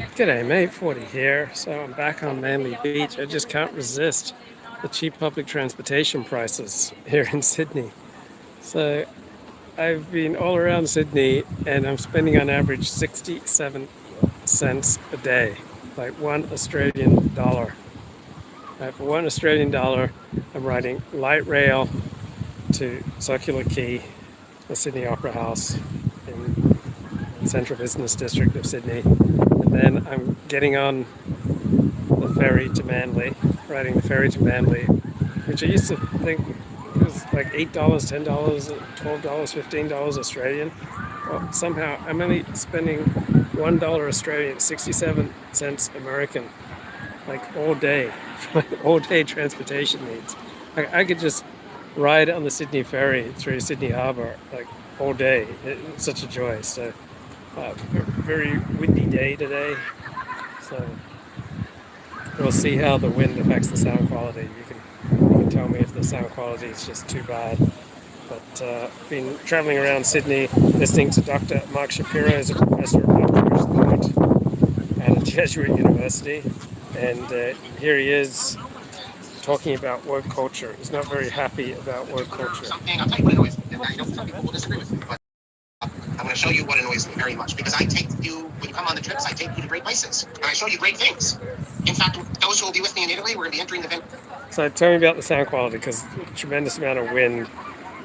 G'day mate, 40 here. So I'm back on Manly Beach. I just can't resist the cheap public transportation prices here in Sydney. So I've been all around Sydney and I'm spending on average 67 cents a day, like $1 Australian. For $1 Australian, I'm riding light rail to Circular Quay, the Sydney Opera House in the Central Business District of Sydney. And then I'm getting on the ferry to Manly, riding the ferry to Manly, which I used to think was like $8, $10, $12, $15 Australian. Well, somehow I'm only spending $1 Australian, 67 cents American, like all day, all day transportation needs. I could just ride on the Sydney ferry through Sydney Harbour like all day. It's such a joy. So, very windy day today. So we'll see how the wind affects the sound quality. You can tell me if the sound quality is just too bad. But been traveling around Sydney, listening to Dr. Mark Shapiro, who's a professor of Jewish thought at a Jesuit university, and here he is talking about woke culture. He's not very happy about woke culture. Something, I'll tell you what annoys me, and I know some people will disagree with me, but I'm going to show you what annoys me very much, because I take you, when you come on the trips, I take you to great places, and I show you great things. In fact, those who will be with me in Italy, we're going to be entering the venue. So tell me about the sound quality, because tremendous amount of wind,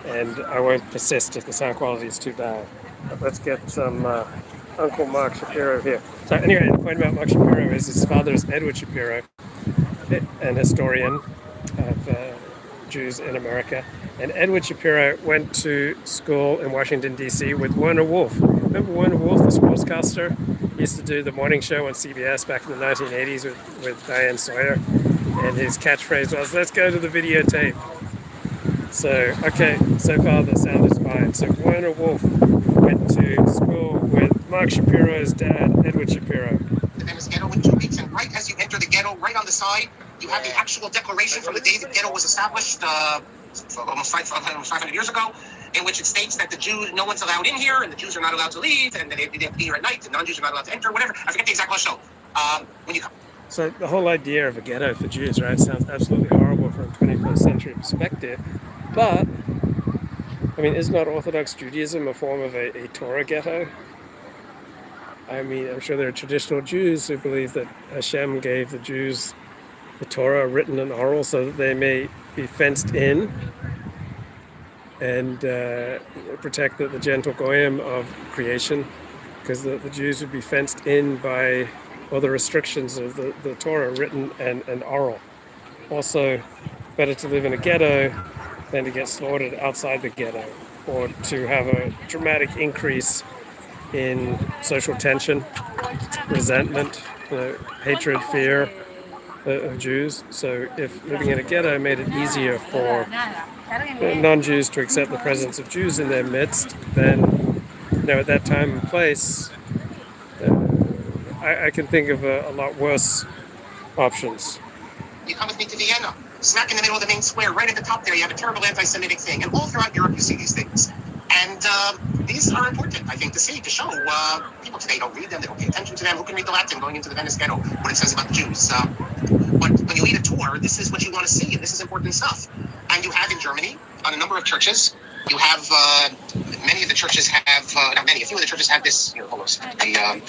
and I won't persist if the sound quality is too bad. But let's get some Uncle Mark Shapiro here. So anyway, the point about Mark Shapiro is his father is Edward Shapiro, an historian of Jews in America. And Edward Shapiro went to school in Washington, D.C. with Werner Wolf. Remember Werner Wolf, the sportscaster? He used to do the morning show on CBS back in the 1980s with Diane Sawyer. And his catchphrase was, "Let's go to the videotape." So, okay, so far the sound is fine. So Werner Wolf went to school with Mark Shapiro's dad, Edward Shapiro. The Venice ghetto in 2 weeks, and right as you enter the ghetto, right on the side, you have the actual declaration from the day the ghetto was established, almost 500 years ago, in which it states that the Jews, no one's allowed in here, and the Jews are not allowed to leave, and they have to be here at night, and non-Jews are not allowed to enter, whatever. I forget the exact show. When you come. So the whole idea of a ghetto for Jews, right, sounds absolutely horrible from a 21st century perspective. But, I mean, is not Orthodox Judaism a form of a Torah ghetto? I mean, I'm sure there are traditional Jews who believe that Hashem gave the Jews the Torah written and oral so that they may be fenced in and protect the gentle goyim of creation, because the Jews would be fenced in by all the restrictions of the Torah written and oral. Also, better to live in a ghetto than to get slaughtered outside the ghetto, or to have a dramatic increase in social tension, resentment, hatred, fear of Jews. So if living in a ghetto made it easier for non-Jews to accept the presence of Jews in their midst, then at that time and place, I can think of a lot worse options. You come with me to Vienna, smack in the middle of the main square, right at the top there, you have a terrible anti-Semitic thing, and all throughout Europe you see these things. And these are important, I think, to see, to show. People today don't read them, they don't pay attention to them. Who can read the Latin going into the Venice ghetto, what it says about the Jews? But when you lead a tour, this is what you want to see, and this is important stuff. And you have in Germany, on a number of churches, you have, many of the churches have, not many, a few of the churches have this, hold on a second, I'll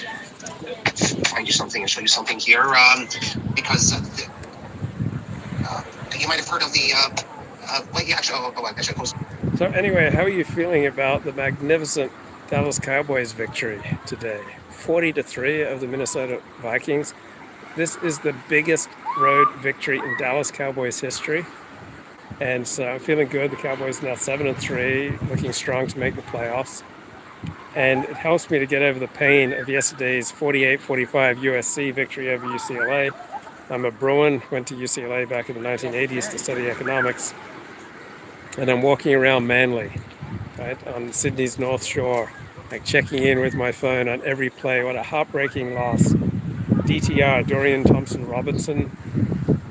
find you something and show you something here, because you might have heard of the, So anyway, how are you feeling about the magnificent Dallas Cowboys victory today? 40-3 of the Minnesota Vikings. This is the biggest road victory in Dallas Cowboys history. And so I'm feeling good. The Cowboys now 7-3, looking strong to make the playoffs. And it helps me to get over the pain of yesterday's 48-45 USC victory over UCLA. I'm a Bruin, went to UCLA back in the 1980s to study economics. And I'm walking around Manly, right, on Sydney's North Shore, like checking in with my phone on every play. What a heartbreaking loss. DTR, Dorian Thompson-Robinson,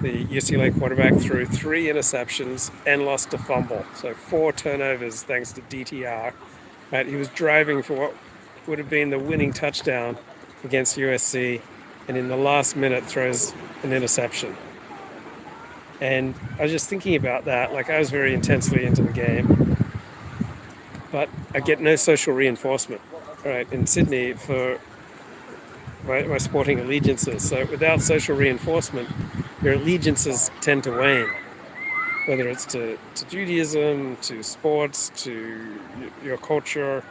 the UCLA quarterback, threw 3 interceptions and lost a fumble. So 4 turnovers thanks to DTR. Right, he was driving for what would have been the winning touchdown against USC. and in the last minute throws an interception. And I was just thinking about that. Like, I was very intensely into the game, but I get no social reinforcement, right, in Sydney for my sporting allegiances. So without social reinforcement, your allegiances tend to wane, whether it's to Judaism, to sports, to your culture,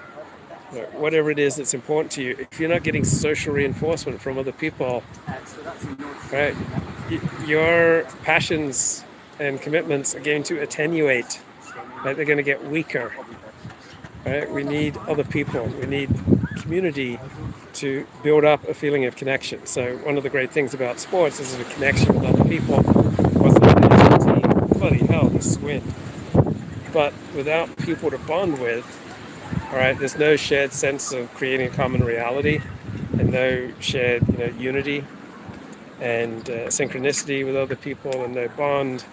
whatever it is that's important to you. If you're not getting social reinforcement from other people, right, your passions and commitments are going to attenuate, right? They're going to get weaker, right? We need other people. We need community to build up a feeling of connection. So one of the great things about sports is the connection with other people. What's the team? Bloody hell, this is wind. But without people to bond with, all right, there's no shared sense of creating a common reality, and no shared, unity and synchronicity with other people, and no bond.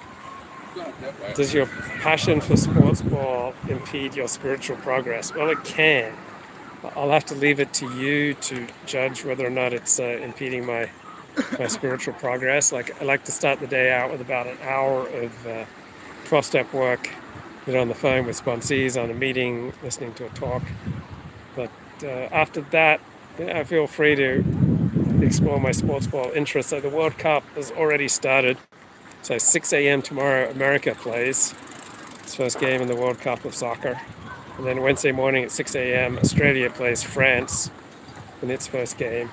Does your passion for sports ball impede your spiritual progress? Well, it can. I'll have to leave it to you to judge whether or not it's impeding my spiritual progress. Like, I like to start the day out with about an hour of 12-step work, on the phone with sponsees, on a meeting, listening to a talk. But after that, I feel free to explore my sports ball interests. So the World Cup has already started. So 6 a.m. tomorrow, America plays its first game in the World Cup of soccer. And then Wednesday morning at 6 a.m., Australia plays France in its first game.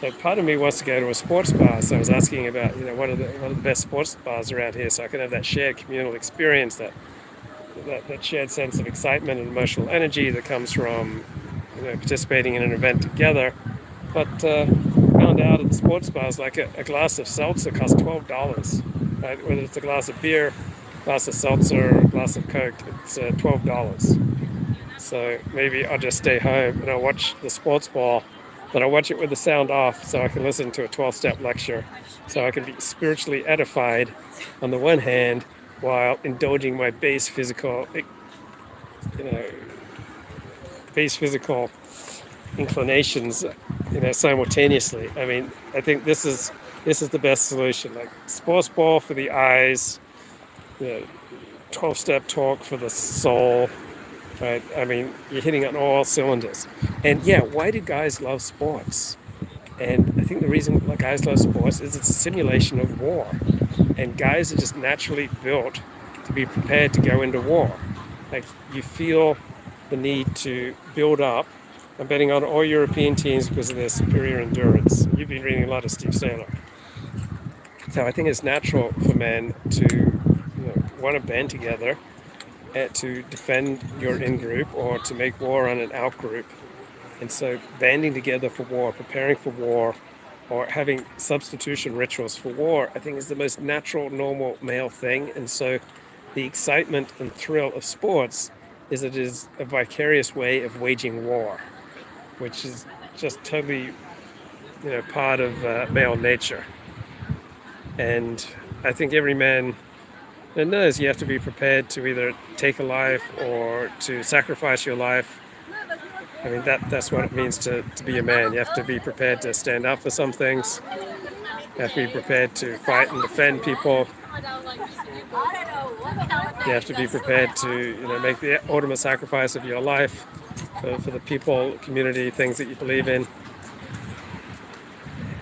So part of me wants to go to a sports bar. So I was asking about, what are the best sports bars around here, so I can have that shared communal experience, that shared sense of excitement and emotional energy that comes from participating in an event together. But found out at the sports bars, like a glass of seltzer costs $12, right? Whether it's a glass of beer, glass of seltzer, or a glass of Coke, it's $12. So maybe I'll just stay home and I'll watch the sports ball, but I'll watch it with the sound off so I can listen to a 12-step lecture, so I can be spiritually edified on the one hand, while indulging my base physical inclinations, simultaneously. I mean, I think this is the best solution. Like, sports ball for the eyes, 12-step talk for the soul, right? I mean, you're hitting on all cylinders. And yeah, why do guys love sports? And I think the reason why guys love sports is it's a simulation of war. And guys are just naturally built to be prepared to go into war. Like, you feel the need to build up. I'm betting on all European teams because of their superior endurance. You've been reading a lot of Steve Saylor. So I think it's natural for men to want to band together to defend your in-group or to make war on an out-group. And so banding together for war, preparing for war, or having substitution rituals for war, I think is the most natural, normal male thing. And so the excitement and thrill of sports is it is a vicarious way of waging war, which is just totally, part of male nature. And I think every man knows you have to be prepared to either take a life or to sacrifice your life. I mean, that's what it means to be a man. You have to be prepared to stand up for some things. You have to be prepared to fight and defend people. You have to be prepared to, make the ultimate sacrifice of your life for the people, community, things that you believe in.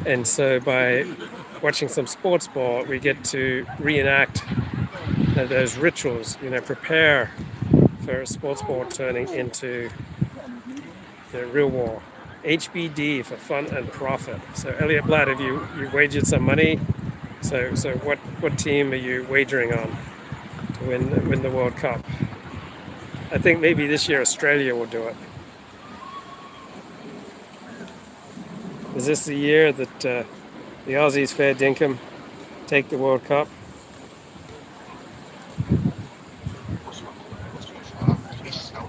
And so by watching some sports ball, we get to reenact those rituals, prepare for sports ball turning into real war. HBD for fun and profit. So Elliot Blatt, have you wagered some money? So what team are you wagering on to win the World Cup? I think maybe this year Australia will do it. Is this the year that the Aussies fair dinkum take the World Cup?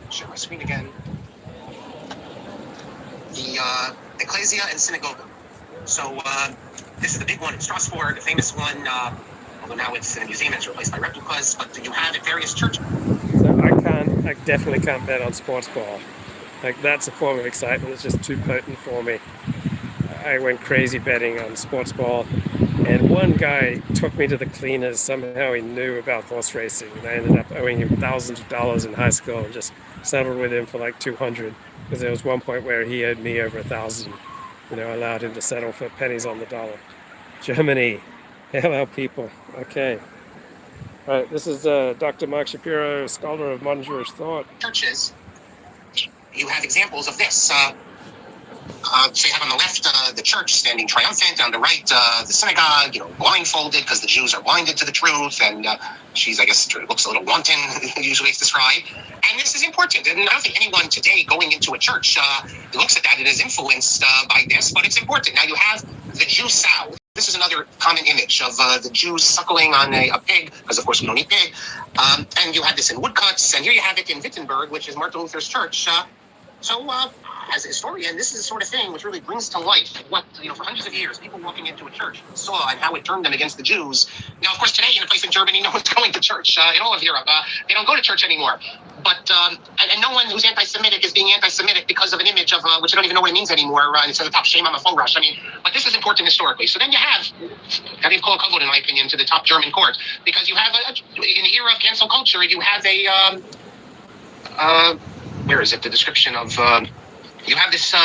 Share my screen again. The Ecclesia and Synagogue. So this is the big one in Strasbourg, the famous one, although now it's in a museum and it's replaced by replicas, but you have at various churches. So I definitely can't bet on sports ball. Like, that's a form of excitement that's just too potent for me. I went crazy betting on sports ball, and one guy took me to the cleaners. Somehow he knew about horse racing, and I ended up owing him thousands of dollars in high school and just settled with him for like 200, because there was one point where he owed me over 1,000. I allowed him to settle for pennies on the dollar. Germany. Hello, people. Okay. All right, this is Dr. Mark Shapiro, scholar of modern Jewish thought. Churches, you have examples of this. So you have on the left the church standing triumphant, on the right the synagogue, blindfolded because the Jews are blinded to the truth, and she's, I guess, looks a little wanton, usually it's described. And this is important, and I don't think anyone today going into a church looks at that and is influenced by this, but it's important. Now you have the Jew sow. This is another common image of the Jews suckling on a pig, because of course we don't eat pig. And you have this in woodcuts, and here you have it in Wittenberg, which is Martin Luther's church. As a historian, this is the sort of thing which really brings to life what, for hundreds of years, people walking into a church saw and how it turned them against the Jews. Now, of course, today in a place in Germany, no one's going to church. In all of Europe, they don't go to church anymore. But, and no one who's anti-Semitic is being anti-Semitic because of an image of, which I don't even know what it means anymore. It's at the top, shame on the faux rush. But this is important historically. So then you have, I think, call a in my opinion, to the top German court, because you have, in the era of cancel culture, you have where is it, the description of, you have this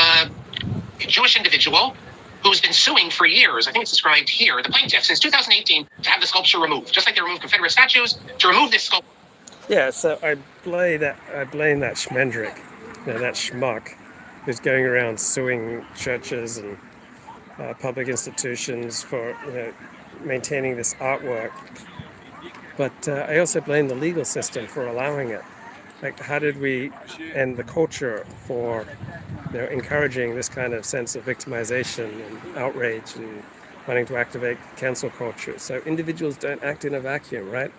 Jewish individual who's been suing for years. I think it's described here, the plaintiff, since 2018, to have the sculpture removed. Just like they removed Confederate statues, to remove this sculpture. Yeah, so I blame that Schmendrick, that schmuck, who's going around suing churches and public institutions for maintaining this artwork. But I also blame the legal system for allowing it. Like, how did we end the culture for encouraging this kind of sense of victimization and outrage and wanting to activate cancel culture? So individuals don't act in a vacuum, right?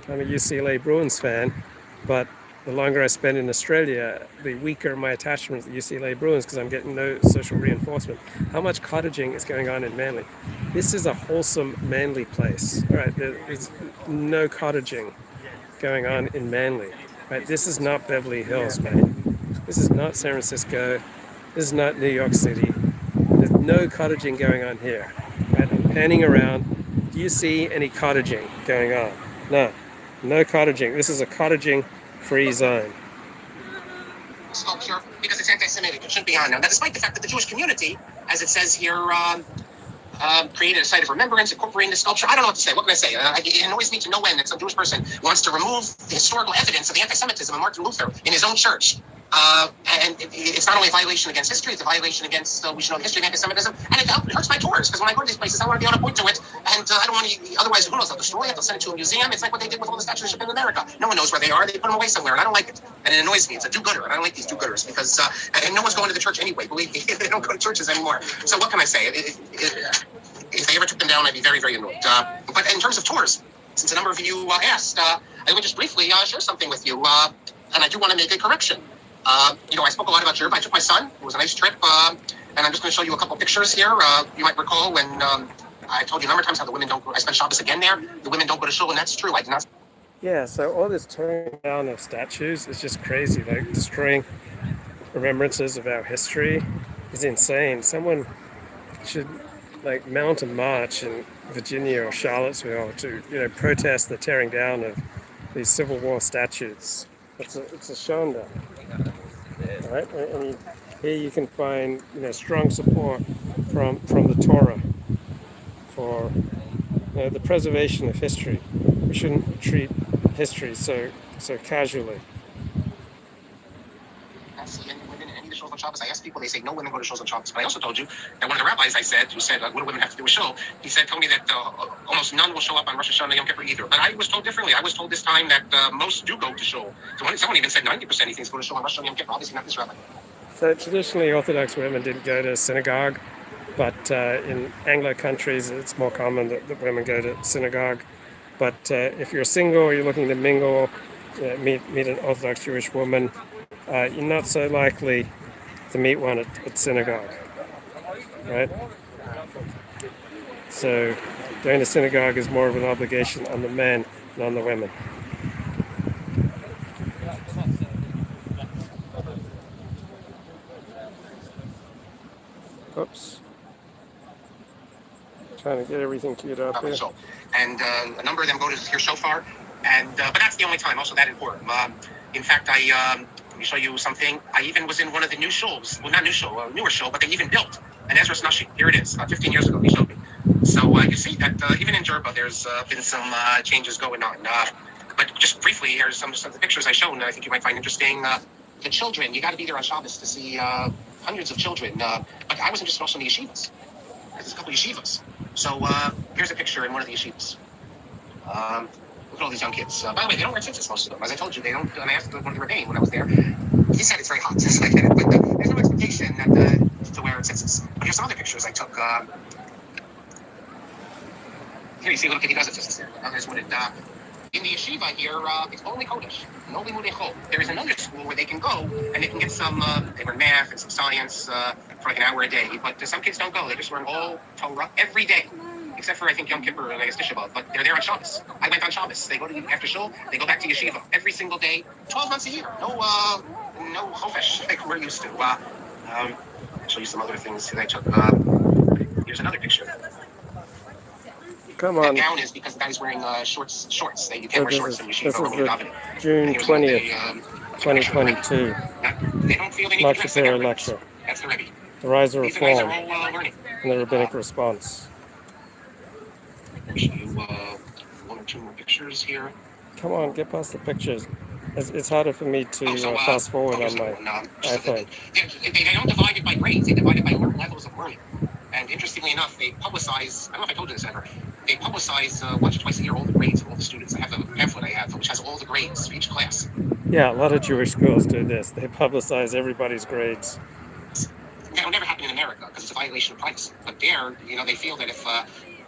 I'm a UCLA Bruins fan, but the longer I spend in Australia, the weaker my attachment to the UCLA Bruins, because I'm getting no social reinforcement. How much cottaging is going on in Manly? This is a wholesome, manly place. All right, there's no cottaging going on in Manly. Right, this is not Beverly Hills, mate. This is not San Francisco. This is not New York City. There's no cottaging going on here. Right, I'm panning around. Do you see any cottaging going on? No cottaging. This is a cottaging-free zone. Sculpture, because it's anti-Semitic. It shouldn't be on now. Now, despite the fact that the Jewish community, as it says here, created a site of remembrance, incorporating the sculpture. I don't know what to say. What can I say? It annoys me to no end that some Jewish person wants to remove the historical evidence of the anti-Semitism of Martin Luther in his own church. And it's not only a violation against history, it's a violation against, we should know the history of anti-Semitism, and it hurts my tours, because when I go to these places, I want to be able to point to it, and I don't want to, otherwise, who knows, they'll destroy it, they'll send it to a museum. It's like what they did with all the statues in America. No one knows where they are, they put them away somewhere, and I don't like it, and it annoys me. It's a do-gooder, and I don't like these do-gooders, because, and no one's going to the church anyway, believe me. They don't go to churches anymore. So what can I say? If they ever took them down, I'd be very, very annoyed. But in terms of tours, since a number of you asked, I would just briefly share something with you, and I do want to make a correction. I spoke a lot about Europe. I took my son. It was a nice trip, and I'm just going to show you a couple pictures here. You might recall when I told you a number of times how the women don't go. I spent Shabbos again there. The women don't go to shul, and that's true. I did not. Yeah, so all this tearing down of statues is just crazy. Like, destroying remembrances of our history is insane. Someone should mount a march in Virginia or Charlottesville to protest the tearing down of these Civil War statues. It's a shanda. All right, and here you can find strong support from the Torah for the preservation of history. We shouldn't treat history so casually. On Shabbos. I asked people, they say no women go to shows on Shabbos. But I also told you that one of the rabbis who said, what do women have to do with show? He told me that almost none will show up on Rosh Hashanah Yom Kippur either. But I was told differently. I was told this time that most do go to show. So someone even said 90% he thinks go to show on Rosh Hashanah Yom Kippur. Obviously not this rabbi. So traditionally, Orthodox women didn't go to synagogue, but in Anglo countries, it's more common that women go to synagogue. But if you're single or you're looking to mingle, meet an Orthodox Jewish woman, you're not so likely to meet one at synagogue, right? So going to synagogue is more of an obligation on the men than on the women. Oops. Trying to get everything queued up here. And a number of them go to hear shofar, and but that's the only time. Also, that in Purim. In fact, let me show you something. I even was in one of the new shuls. Well, not new shul, newer shul, but they even built an Ezra's Nashim. Here it is, about 15 years ago. They showed me. So you see that even in Jerba, there's been some changes going on. But just briefly, here's some of the pictures I showed, and I think you might find interesting. The children, you got to be there on Shabbos to see hundreds of children. But I was interested also in the yeshivas. There's a couple of yeshivas. So here's a picture in one of the yeshivas. Look at all these young kids. By the way, they don't wear tzitzis, most of them. As I told you, they don't. And I asked one of the Rebbein when I was there. He said it's very hot. So I get it. But there's no expectation that to wear tzitzis. But here's some other pictures I took. Here you see a little kid, he does it tzitzis there. There's what it... in the yeshiva here, it's only Kodesh, no limudei chol. There is another school where they can go and they can get some, they learn math and some science for like an hour a day. But some kids don't go. They just learn all Torah every day, except for I think Yom Kippur and I guess Tisha B'Av. But they're there on Shabbos. I went on Shabbos. They go to after shul. They go back to yeshiva every single day, 12 months a year. No chofesh like we're used to. I'll show you some other things that I took. Here's another picture. Come on. That gown is because the guy's wearing shorts. You can't wear shorts in yeshiva. This is June 20th, 2022. They don't feel they need to dress like everybody. Lecture. That's the Rebbe. The Rise of These guys are Reform all learning. and the Rabbinic Response. I'll show you one or two more pictures here. Come on, get past the pictures. It's harder for me to fast forward on my iPhone. They don't divide it by grades. They divide it by levels of learning. And interestingly enough, they publicize, I don't know if I told you this ever, they publicize once or twice a year all the grades of all the students. I have a pamphlet I have which has all the grades for each class. Yeah, a lot of Jewish schools do this. They publicize everybody's grades. That would never happen in America because it's a violation of privacy. But there, they feel that if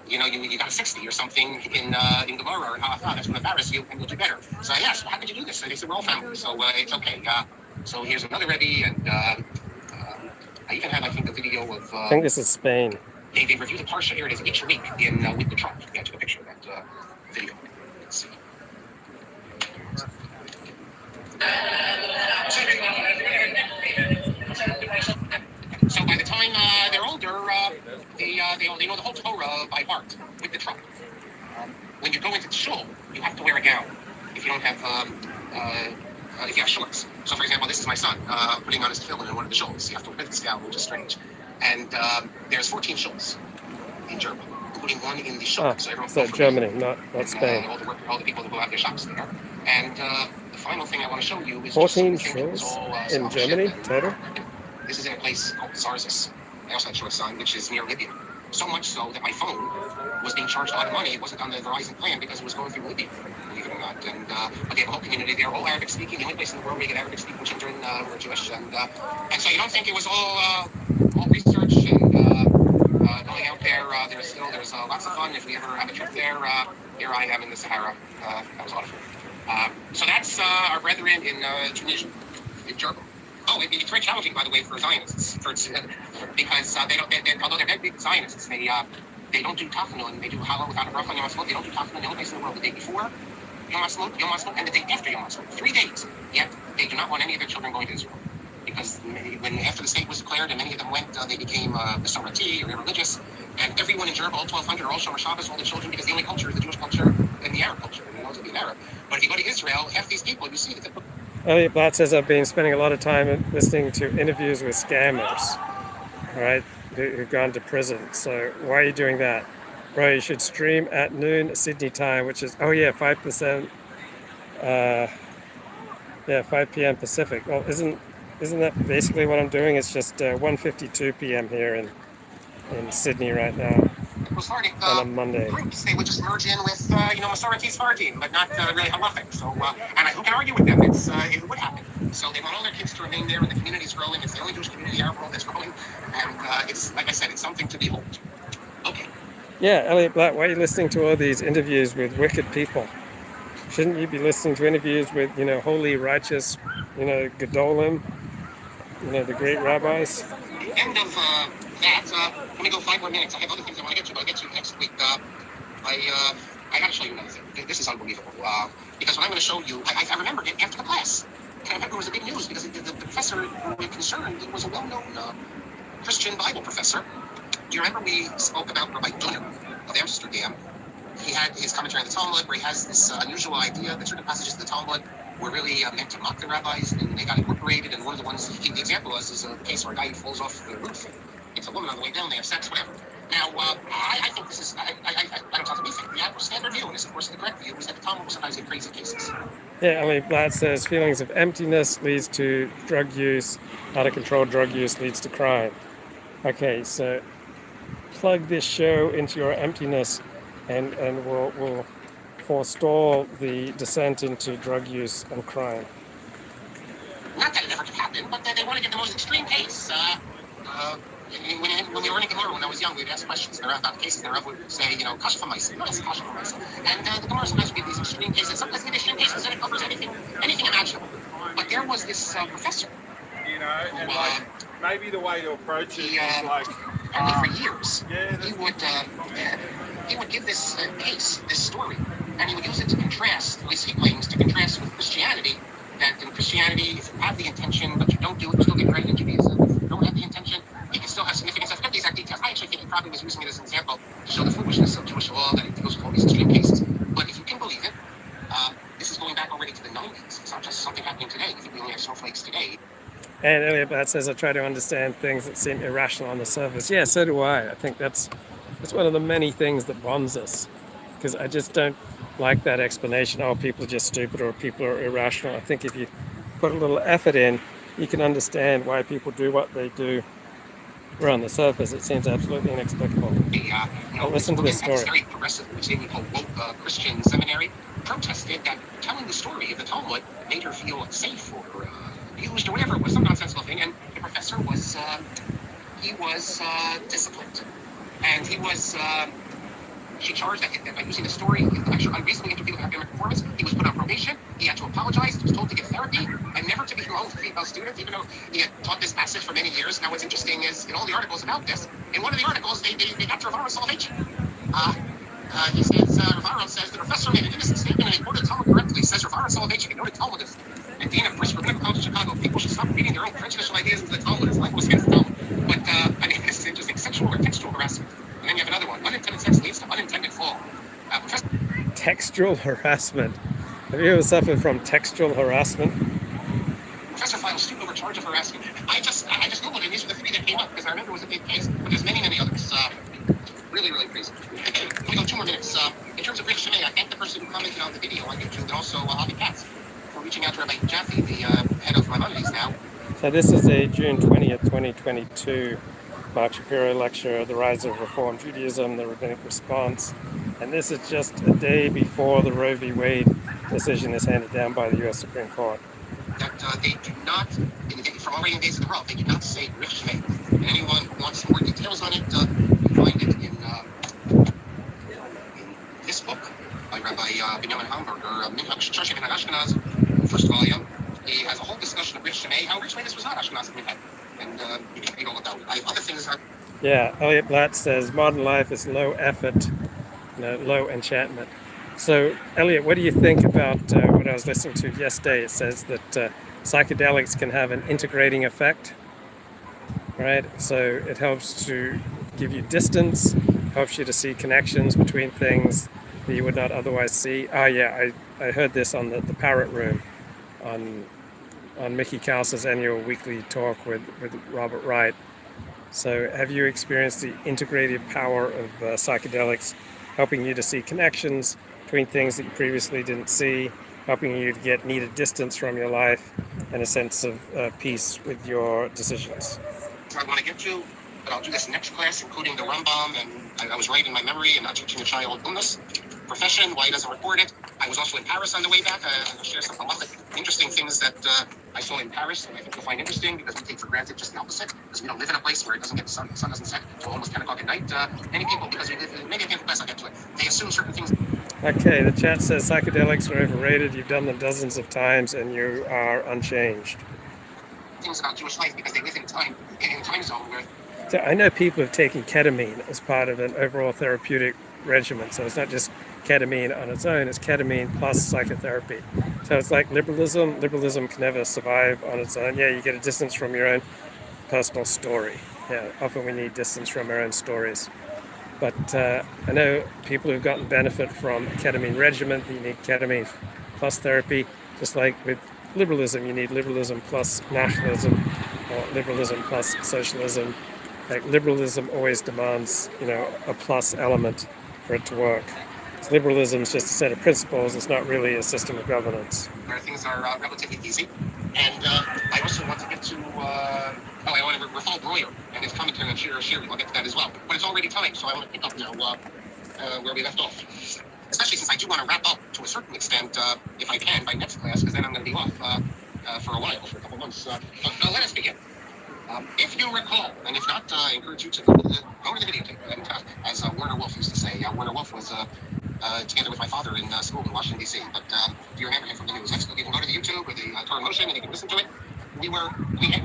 you got a 60 or something in Gemara or in Halacha, that's going to embarrass you and you'll do better. So I asked, well, how could you do this? And they said, we're all family, so it's okay. So here's another Rebbe, and I even have, I think, a video of... I think this is Spain. They review the Parsha, here it is, each week in with the Trump. Yeah, I took a picture of that video. Let's see. So by the time they're older, they know the whole Torah by heart with the Trump. When you go into the shul, you have to wear a gown if you don't have if you have shorts. So for example, this is my son putting on his tefillin in one of the shuls. You have to wear this gown, which is strange. And there's 14 shuls in Germany, including one in the shul. So everyone's Germany, not Spain. All the people who go out their shops there. And the final thing I want to show you is 14 shuls in Germany total. This is in a place called Zarzus. I also had a short son, which is near Libya. So much so that my phone was being charged a lot of money. It wasn't on the Verizon plan because it was going through Libya, believe it or not. And but they have a whole community there, all Arabic speaking. The only place in the world where you get Arabic speaking children who are Jewish. And so you don't think it was all research and going out there. There's lots of fun. If we ever have a trip there, here I am in the Sahara. That was a lot of fun. So that's our brethren in Tunisia, in Jordan. Oh, it's very challenging, by the way, for Zionists, because although they're big Zionists, they don't do tafnun, they do halal without a bracha on Yom HaSukkot. They don't do tafnun the only place in the world the day before Yom HaSukkot, and the day after Yom HaSukkot. 3 days. Yet they do not want any of their children going to Israel, because after the state was declared and many of them went, they became Masorti or irreligious, and everyone in Jerba, all 1,200, are all Shomer Shabbos, all the children, because the only culture is the Jewish culture and the Arab culture. And knows to be an Arab. But if you go to Israel, half these people, you see that they're... Elliot Blatt says I've been spending a lot of time listening to interviews with scammers, right, who've gone to prison. So why are you doing that? Bro, you should stream at noon Sydney time, which is, 5%, 5 p.m. Pacific. Well, isn't that basically what I'm doing? It's just 1:52 p.m. here in Sydney right now. On a Monday. Groups, they would just merge in with, Masorti Sfardim, but not really halachic. So, and who can argue with them? It would happen. So they want all their kids to remain there, and the community's growing. It's the only Jewish community in the Arab world that's growing, and it's, like I said, it's something to behold. Okay. Yeah, Elliot Blatt, why are you listening to all these interviews with wicked people? Shouldn't you be listening to interviews with, holy, righteous, Gedolim, the great rabbis? End of that. Let me go 5 more minutes. I have other things I want to get to, but I'll get to next week. I got to show you another thing. This is unbelievable. Because what I'm going to show you, I remembered it after the class. And I remember it was a big news because the professor who was concerned was a well-known Christian Bible professor. Do you remember we spoke about Rabbi Dunner of Amsterdam? He had his commentary on the Talmud where he has this unusual idea that certain passages of the Talmud were really meant to mock the rabbis, and they got incorporated. And one of the ones he gave the example was is a case where a guy falls off the roof. It's a woman on the way down, they have sex, whatever. Now, I think this is, I don't talk to me, think the standard view, and this, of course, the correct view, is that the Talmud will sometimes get crazy cases. Yeah, I mean, Blatt says feelings of emptiness leads to drug use, out of control drug use leads to crime. Okay, so plug this show into your emptiness and we'll forestall the descent into drug use and crime. Not that it never could happen, but they want to get the most extreme case. When we were in Gemara when I was young, we'd ask questions, and about the cases, and the Rav would say, kasha for myself, not kasha for myself. And the Gemara sometimes would give these extreme cases. Sometimes the extreme cases, and it covers anything imaginable. But there was this professor. And maybe the way to approach it is like... for years, he would give this case, this story, and he would use it to contrast, at least he claims, to contrast with Christianity, that in Christianity, if you have the intention, but you don't do it, you still get credit in Judaism. If you don't have the intention, it can still have significance. I forget the exact details. I actually think he probably was using it as an example to show the foolishness of Jewish law, that it deals with all these extreme cases. But if you can believe it, this is going back already to the 90s. It's not just something happening today. I think we only have snowflakes today. And Elliot Blatt says, I try to understand things that seem irrational on the surface. Yeah, so do I. I think that's one of the many things that bonds us. Because I just don't like that explanation, oh, people are just stupid or people are irrational. I think if you put a little effort in, you can understand why people do what they do. Where on the surface, it seems absolutely inexplicable. Listen to this story. Very progressive, which they call woke Christian seminary, protested that telling the story of the Talmud made her feel safe or abused or whatever. It was some nonsensical thing, and the professor was disciplined, and she charged that by using the story, actually unreasonably interfered with academic performance. He was put on probation. He had to apologize. He was told to get therapy and never to be alone with a female student, even though he had taught this passage for many years. Now, what's interesting is in all the articles about this, in one of the articles, they got to Rav Aaron Soloveitchik. He says, Rav Aaron says, the professor made an innocent statement and he quoted Talmud correctly. Says Rav Aaron Soloveitchik, a noted Talmudist and dean of First Rabbinic College of Chicago. People should stop reading their own prejudicial ideas into the Talmud. It's like what's against the Talmud. But, this is interesting. Sexual or textual harassment. And then you have another one. Unintended sex leads to unintended fall. Textual harassment. Have you ever suffered from textual harassment? Professor files suit over charge of harassment. I just Googled it, and these are the three that came up, because I remember it was a big case, but there's many others. Really, really crazy. Let me go 2 more minutes. In terms of Rich Shemay, I thank the person who commented on the video on YouTube, and also Avi Katz for reaching out to Rabbi Jaffe, the head of Maimonides now. So this is a June 20th, 2022 Mark Shapiro lecture, The Rise of Reform Judaism, the Rabbinic Response. And this is just a day before the Roe v. Wade decision is handed down by the U.S. Supreme Court. That they do not, from already in days of the world, they do not say Rich Shemay. And anyone who wants more details on it, you find it in this book by Rabbi Benjamin Hamburger, Minhag Shashik and Ashkenaz, first volume. He has a whole discussion of Rich Shemay, how Rich Shemay this was not Ashkenaz Minhag. And you know about other things are... Yeah, Elliot Blatt says modern life is low effort, low enchantment. So, Elliot, what do you think about what I was listening to yesterday? It says that psychedelics can have an integrating effect, right? So it helps to give you distance, helps you to see connections between things that you would not otherwise see. I heard this on the Parrot Room on Mickey Kaus's annual weekly talk with Robert Wright. So have you experienced the integrative power of psychedelics, helping you to see connections between things that you previously didn't see, helping you to get needed distance from your life and a sense of peace with your decisions? I want to get to, but I'll do this next class, including the Rambam, and I was right in my memory and not teaching a child umnus profession, why he doesn't record it. I was also in Paris on the way back. I'll share some halachic interesting things that I saw in Paris, and I think you'll find interesting because we take for granted just the opposite, because we don't live in a place where it doesn't get the sun doesn't set until almost 10 o'clock at night. Many people, because we live in, maybe at the end of class I'll get to it, they assume certain things. Okay, the chat says psychedelics are overrated. You've done them dozens of times and you are unchanged. Things about Jewish life because they live in a time zone where... So I know people have taken ketamine as part of an overall therapeutic regimen. So it's not just ketamine on its own, it's ketamine plus psychotherapy. So it's like liberalism. Liberalism can never survive on its own. Yeah, you get a distance from your own personal story. Yeah, often we need distance from our own stories. But I know people who've gotten benefit from a ketamine regimen. You need ketamine plus therapy, just like with liberalism, you need liberalism plus nationalism, or liberalism plus socialism. Like liberalism always demands, a plus element for it to work. So liberalism is just a set of principles. It's not really a system of governance. Where things are relatively easy. And I also want to get to, I want to Rafal Breuer and his commentary on Shira Shiri. I'll get to that as well. But it's already time, so I want to pick up now where we left off. Especially since I do want to wrap up to a certain extent, if I can, by next class, because then I'm going to be off for a while, for a couple months. But let us begin. If you recall, and if not, I encourage you to go to the videotape. And as Werner Wolf used to say, Werner Wolf was together with my father in school in Washington, D.C. But do you remember him from the news? You can go to the YouTube or the Torah Motion and you can listen to it. We're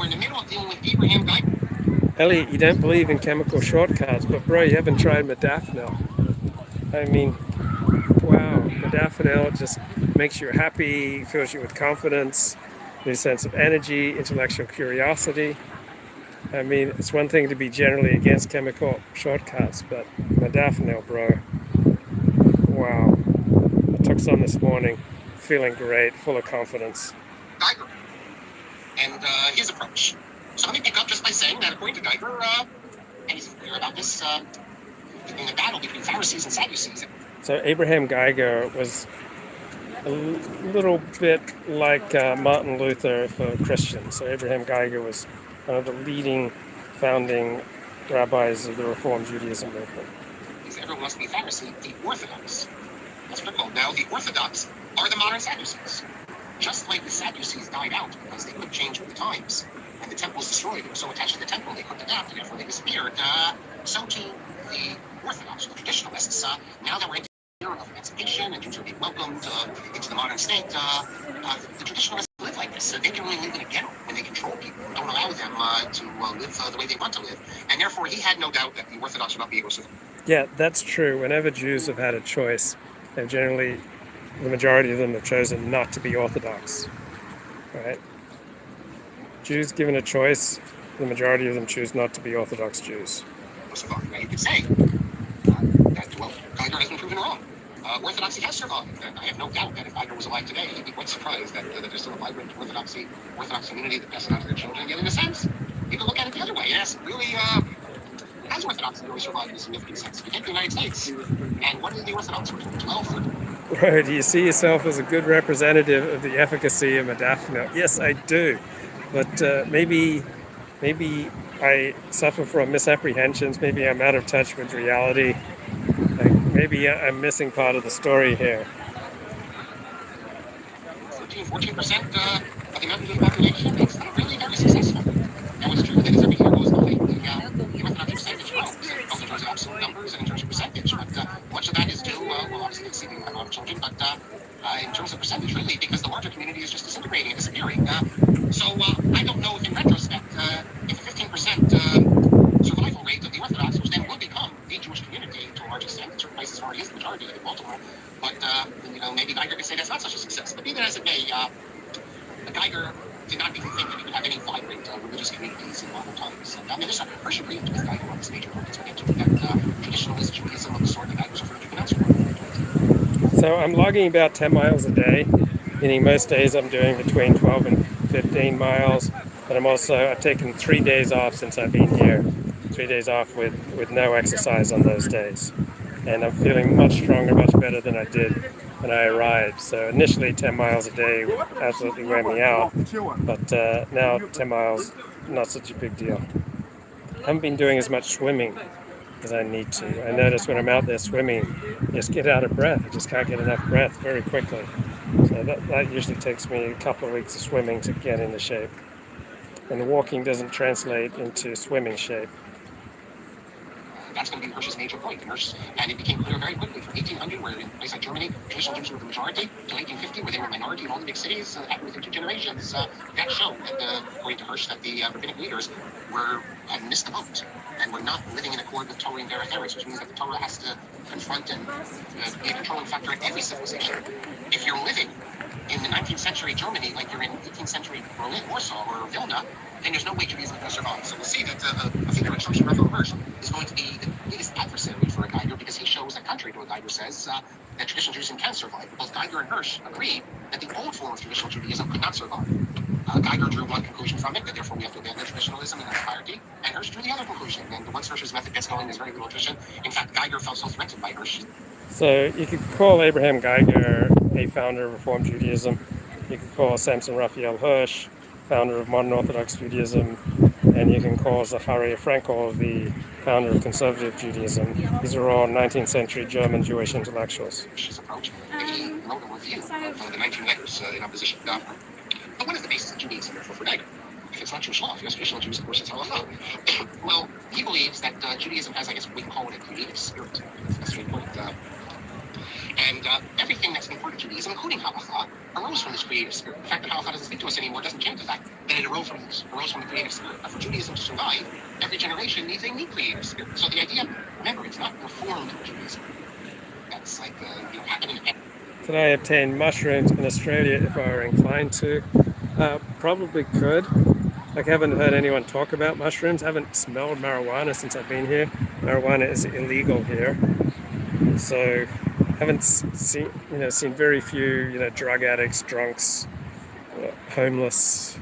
in the middle of dealing with Abraham Geiger. Elliot, you don't believe in chemical shortcuts, but bro, you haven't tried modafinil. I mean, wow, modafinil just makes you happy, fills you with confidence, new sense of energy, intellectual curiosity. I mean, it's one thing to be generally against chemical shortcuts, but modafinil, bro. Wow. I took some this morning, feeling great, full of confidence. Geiger and his approach. So let me pick up just by saying that according to Geiger, and he's clear about this, in the battle between Pharisees and Sadducees. So Abraham Geiger was a little bit like Martin Luther for Christians. So Abraham Geiger was one of the leading founding rabbis of the Reform Judaism movement. Everyone must be Pharisee, the Orthodox. That's what they're called. Now, the Orthodox are the modern Sadducees. Just like the Sadducees died out because they couldn't change with the times, and the temple was destroyed. They were so attached to the temple they couldn't adapt, and therefore they disappeared. So too the Orthodox, the traditionalists. Now that we're in the era of emancipation and Jews are being welcomed into the modern state, the traditionalists live like this. So they can only live in a ghetto when they control people and don't allow them to live the way they want to live. And therefore, he had no doubt that the Orthodox would not be able to. Yeah, that's true. Whenever Jews have had a choice, they've generally, the majority of them have chosen not to be Orthodox, right? Jews given a choice, the majority of them choose not to be Orthodox Jews. Now you could say that, well, Geiger has been proven wrong. Orthodoxy has survived, and I have no doubt that if Geiger was alive today, he'd be quite surprised that there's still a vibrant Orthodox community that passes on to their children. Yet in a sense, you can look at it the other way. Yes, really, has Orthodoxy really survived in a significant sense? We take the United States, and what did the Orthodox were 12, 13? Right, do you see yourself as a good representative of the efficacy of modafinil? Yes, I do. But maybe I suffer from misapprehensions. Maybe I'm out of touch with reality. Maybe I'm missing part of the story here. 14% of the members of the population, it's not really very successful. Now, it's true that as every year goes by, the Orthodox percentage grows, both in terms of absolute numbers and in terms of percentage. But much of that is due, well, obviously, exceeding the amount of children, but in terms of percentage, really, because the larger community is just disintegrating and disappearing. So I don't know if, in retrospect, if a 15% survival rate of the Orthodox, which then will become the Jewish community to a large extent, in certain places already is the majority, like in Baltimore, but maybe Geiger could say that's not such a success. But even as it may, Geiger did not even think that we could have any vibrant religious communities in modern times. And there's a version read with Geiger on this major focus we get to that traditionalist Judaism of the sort that Geiger's referred to pronounce. So I'm logging about 10 miles a day, meaning most days I'm doing between 12 and 15 miles. But I've taken 3 days off since I've been here. 3 days off with no exercise on those days. And I'm feeling much stronger, much better than I did when I arrived. So initially 10 miles a day would absolutely wear me out. But now 10 miles, not such a big deal. I haven't been doing as much swimming as I need to. I notice when I'm out there swimming, I just get out of breath. I just can't get enough breath very quickly. So that usually takes me a couple of weeks of swimming to get into shape. And the walking doesn't translate into swimming shape. That's going to be Hirsch's major point. And it became clear very quickly from 1800, where in a place like Germany, traditional Jews were the majority, to 1850, where they were a minority in all the big cities, happened within 2 generations. That showed that, according to Hirsch, that the rabbinic leaders had missed the boat and were not living in accord with Torah and Derech Eretz, which means that the Torah has to confront and be a controlling factor in every civilization. If you're living in the 19th century Germany, like you're in 18th century Berlin, Warsaw, or Vilna, then there's no way Judaism can survive. So we'll see that a figure like Shlomo Raphael Hirsch is going to be the biggest adversary for a Geiger, because he shows that, contrary to what Geiger says, that traditional Judaism can survive. Both Geiger and Hirsch agree that the old form of traditional Judaism could not survive. Geiger drew one conclusion from it, that therefore we have to abandon traditionalism in its entirety, and Hirsch drew the other conclusion. And once Hirsch's method gets going, there's very little attrition. In fact, Geiger felt so threatened by Hirsch. So you could call Abraham Geiger a founder of Reform Judaism. You could call Samson Raphael Hirsch founder of modern Orthodox Judaism, and you can call Zecharia Frankel the founder of conservative Judaism. These are all 19th century German Jewish intellectuals. His approach, he wrote a review of the 19 letters in opposition. But what is the basis of Judaism, therefore, for Geiger? If it's not Jewish law, if you're traditional Jews, of course, it's halacha. Well, he believes that Judaism has, I guess, we can call it a creative spirit. That's the point. And everything that's important to Judaism, including halacha, arose from this creative spirit. The fact that halacha doesn't speak to us anymore doesn't change the fact that it arose from the creative spirit. But for Judaism to survive, every generation needs a new creative spirit. So the idea, remember, it's not reformed Judaism. That's like, happening. Could I obtain mushrooms in Australia if I were inclined to? Probably could. Like, I haven't heard anyone talk about mushrooms. I haven't smelled marijuana since I've been here. Marijuana is illegal here. So haven't seen very few, drug addicts, drunks, homeless,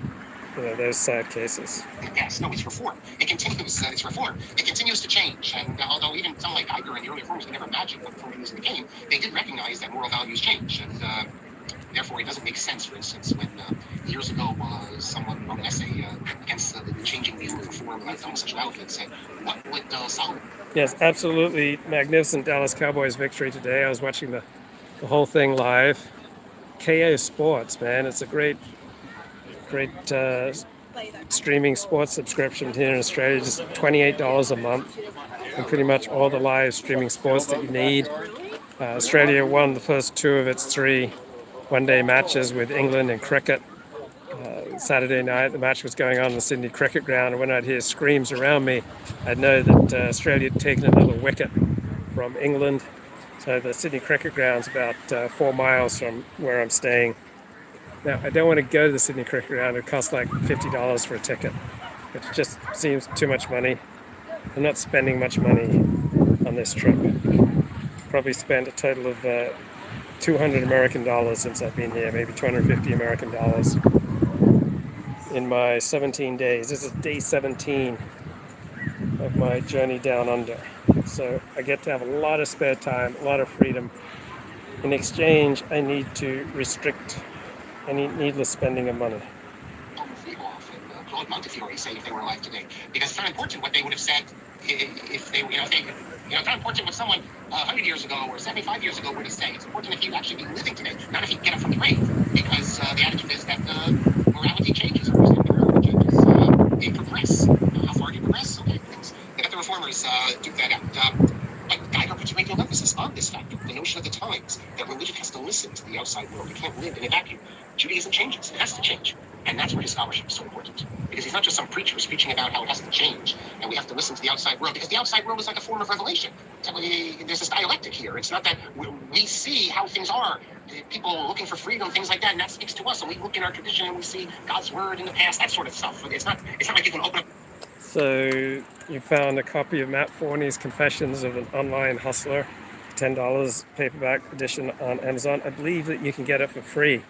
those side cases. Yes, no, it's reform. It continues. It's reform. It continues to change. And although even some like Geiger in the early reforms, they never imagined what reformism became, they did recognize that moral values change. And therefore, it doesn't make sense, for instance, when years ago someone wrote an essay against the changing view of reform about homosexuality and said, what would Solomon? Yes, absolutely magnificent Dallas Cowboys victory today. I was watching the whole thing live. KO Sports, man, it's a great streaming sports subscription here in Australia, just $28 a month, and pretty much all the live streaming sports that you need. Australia won the first two of its 3 one-day matches with England in cricket. Saturday night, the match was going on in the Sydney cricket ground, and when I'd hear screams around me, I'd know that Australia had taken another wicket from England. So the Sydney cricket ground's about 4 miles from where I'm staying. Now, I don't want to go to the Sydney cricket ground. It costs like $50 for a ticket. It just seems too much money. I'm not spending much money on this trip. Probably spent a total of 200 American dollars since I've been here, maybe 250 American dollars in my 17 days. This is day 17 of my journey down under. So I get to have a lot of spare time, a lot of freedom. In exchange, I need to restrict any needless spending of money. Claude Montefiore say if they were alive today, because it's not important what they would have said if they, it's not important what someone 100 years ago or 75 years ago were to say. It's important if he'd actually be living today, not if he'd get up from the grave, because the attitude is that morality changes. Morality changes. They progress. How far do you progress? Okay, things. They got the reformers do that out. But Geiger puts a great deal of emphasis on this factor, the notion of the times, that religion has to listen to the outside world. You can't live in a vacuum. Judaism changes. It has to change. And that's where his scholarship is so important. Because he's not just some preacher preaching about how it has to change, and we have to listen to the outside world, because the outside world is like a form of revelation. There's this dialectic here. It's not that we see how things are, people looking for freedom, things like that, and that speaks to us, and we look in our tradition and we see God's word in the past, that sort of stuff. It's not like you can open up. So you found a copy of Matt Forney's Confessions of an Online Hustler, $10 paperback edition on Amazon. I believe that you can get it for free.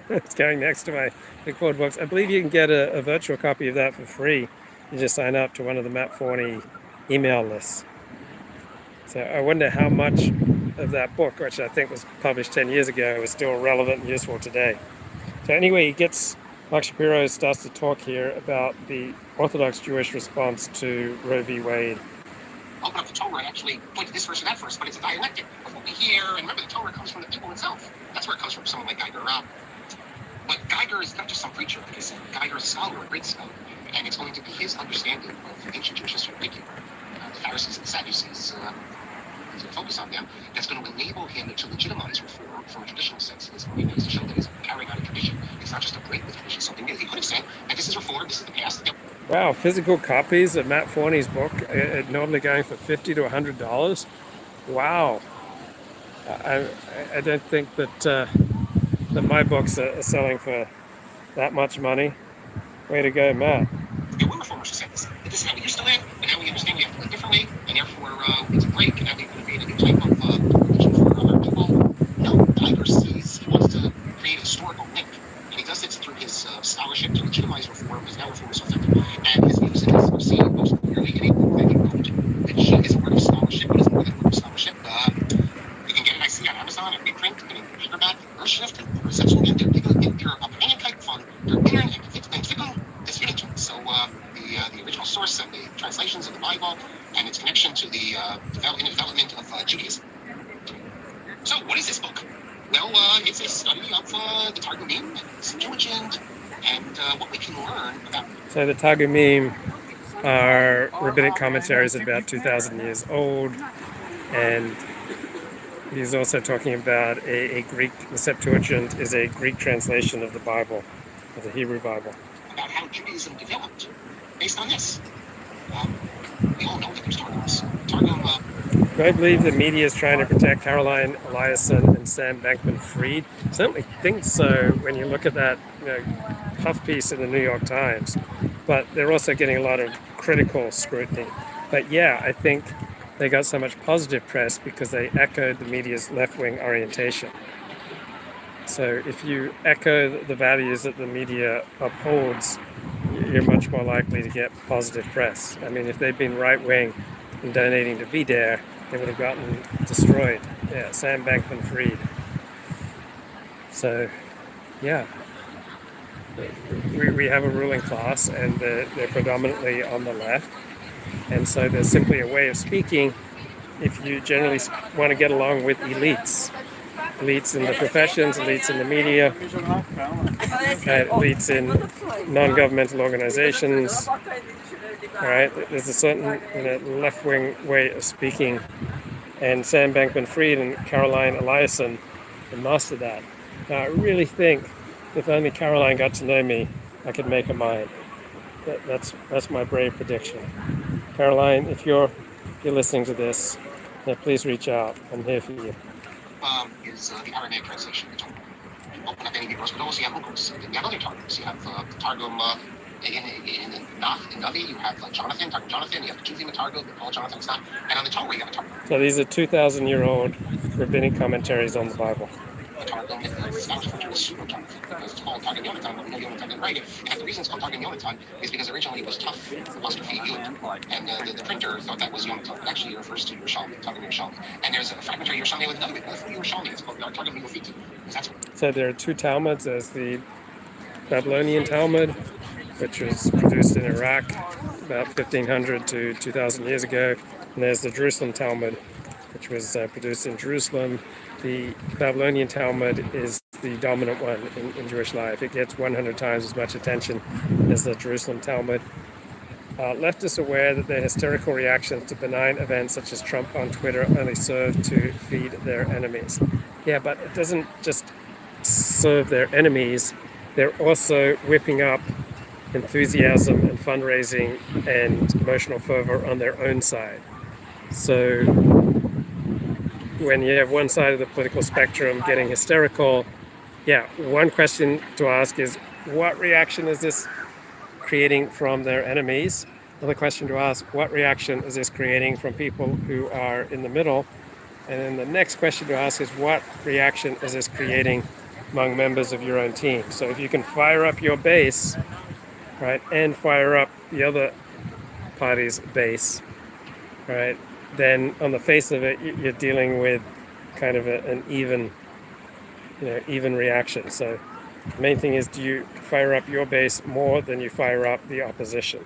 It's going next to my Big Ford books. I believe you can get a virtual copy of that for free. You just sign up to one of the Matt Forney email lists. So I wonder how much of that book, which I think was published 10 years ago, is still relevant and useful today. So anyway, Mark Shapiro starts to talk here about the Orthodox Jewish response to Roe v. Wade. Open up the Torah and actually point to this verse or that verse, but it's a dialectic of what we hear. And remember, the Torah comes from the people itself. That's where it comes from someone like Geiger. But Geiger is not just some preacher, like I said. Geiger is a scholar, a great scholar. And it's going to be his understanding of ancient Jewish history, like the Pharisees and the Sadducees. He's going to focus on them. That's going to enable him to legitimize reform from a traditional sense. It's going to show that he's carrying out a tradition. It's not just a break with tradition, something new. He could have said that this is reform, this is the past. Wow, physical copies of Matt Forney's book normally going for $50 to $100. Wow. I don't think that that my books are selling for that much money. Way to go, Matt. There were reformers who said this. That this is how we used to live, and now we understand we have to live differently, and therefore it's a break, and now we want to create a new type of religion for our people. No, Geiger sees, he wants to create a historical link, and he does this through his scholarship to legitimize reform, because now reform is so effective, and his views in this are seen most clearly in a book that he wrote, which is a word of scholarship, but is more than a word of scholarship. You can get it, I see, on Amazon, and reprint, and in paperback, Urschrift, and Übersetzung, and they're Rabbinic fun, they're entwicklung des Judentums. So the original source and the translations of the Bible and its connection to the development of Judaism. So what is this book? Well, it's a study of the Targumim and the Septuagint and what we can learn about. So the Targumim are rabbinic commentaries about 2,000 years old, and he's also talking about a Greek, the Septuagint is a Greek translation of the Bible, of the Hebrew Bible. About how Judaism developed based on this. We all know that there's Targums. Do I believe the media is trying to protect Caroline Eliason and Sam Bankman-Fried? I certainly think so when you look at that puff piece in the New York Times. But they're also getting a lot of critical scrutiny. But yeah, I think they got so much positive press because they echoed the media's left-wing orientation. So if you echo the values that the media upholds, you're much more likely to get positive press. I mean, if they'd been right-wing and donating to VDARE, they would have gotten destroyed. Yeah, Sam Bankman-Fried. So, yeah. We have a ruling class, and they're predominantly on the left. And so there's simply a way of speaking if you generally want to get along with elites. Elites in the professions, elites in the media, elites in non-governmental organizations. All right, there's a certain left-wing way of speaking, and Sam Bankman-Fried and Caroline Eliason have mastered that. Now, I really think if only Caroline got to know me, I could make her mine. That's my brave prediction. Caroline, if you're listening to this, please reach out. I'm here for you. Is the Aramaic translation of the Torah. You open up any Hebrews, but also you have Ukos. You have other Targums. You have the Targum in Navi, you have Jonathan, Targum Jonathan, you have the Juvim Targum, Paul Jonathan's not, and on the Torah you have a Targum. So these are 2,000-year-old rabbinic commentaries on the Bible. The Targum is not referred to as pseudo-Targum, because it's called Targum Yonatan, but we know Yonatan didn't write it. And the reason it's called Targum Yonatan is because originally it was tough apostrophe Yud, and the printer thought that was Yonatan, but actually it refers to Yerushalmi, Targum Yerushalmi. And there's a fragmentary Yerushalmi with another bit, Yerushalmi, it's called Targum Yofiti. So there are two Talmuds. There's the Babylonian Talmud, which was produced in Iraq about 1,500 to 2,000 years ago. And there's the Jerusalem Talmud, which was produced in Jerusalem. The Babylonian Talmud is the dominant one in Jewish life. It gets 100 times as much attention as the Jerusalem Talmud. Leftists are aware that their hysterical reactions to benign events such as Trump on Twitter only serve to feed their enemies. Yeah, but it doesn't just serve their enemies. They're also whipping up enthusiasm and fundraising and emotional fervor on their own side. So when you have one side of the political spectrum getting hysterical, one question to ask is, what reaction is this creating from their enemies? Another question to ask, what reaction is this creating from people who are in the middle? And then the next question to ask is, what reaction is this creating among members of your own team? So if you can fire up your base, right, and fire up the other party's base, right, then on the face of it, you're dealing with kind of an even reaction. So the main thing is, do you fire up your base more than you fire up the opposition?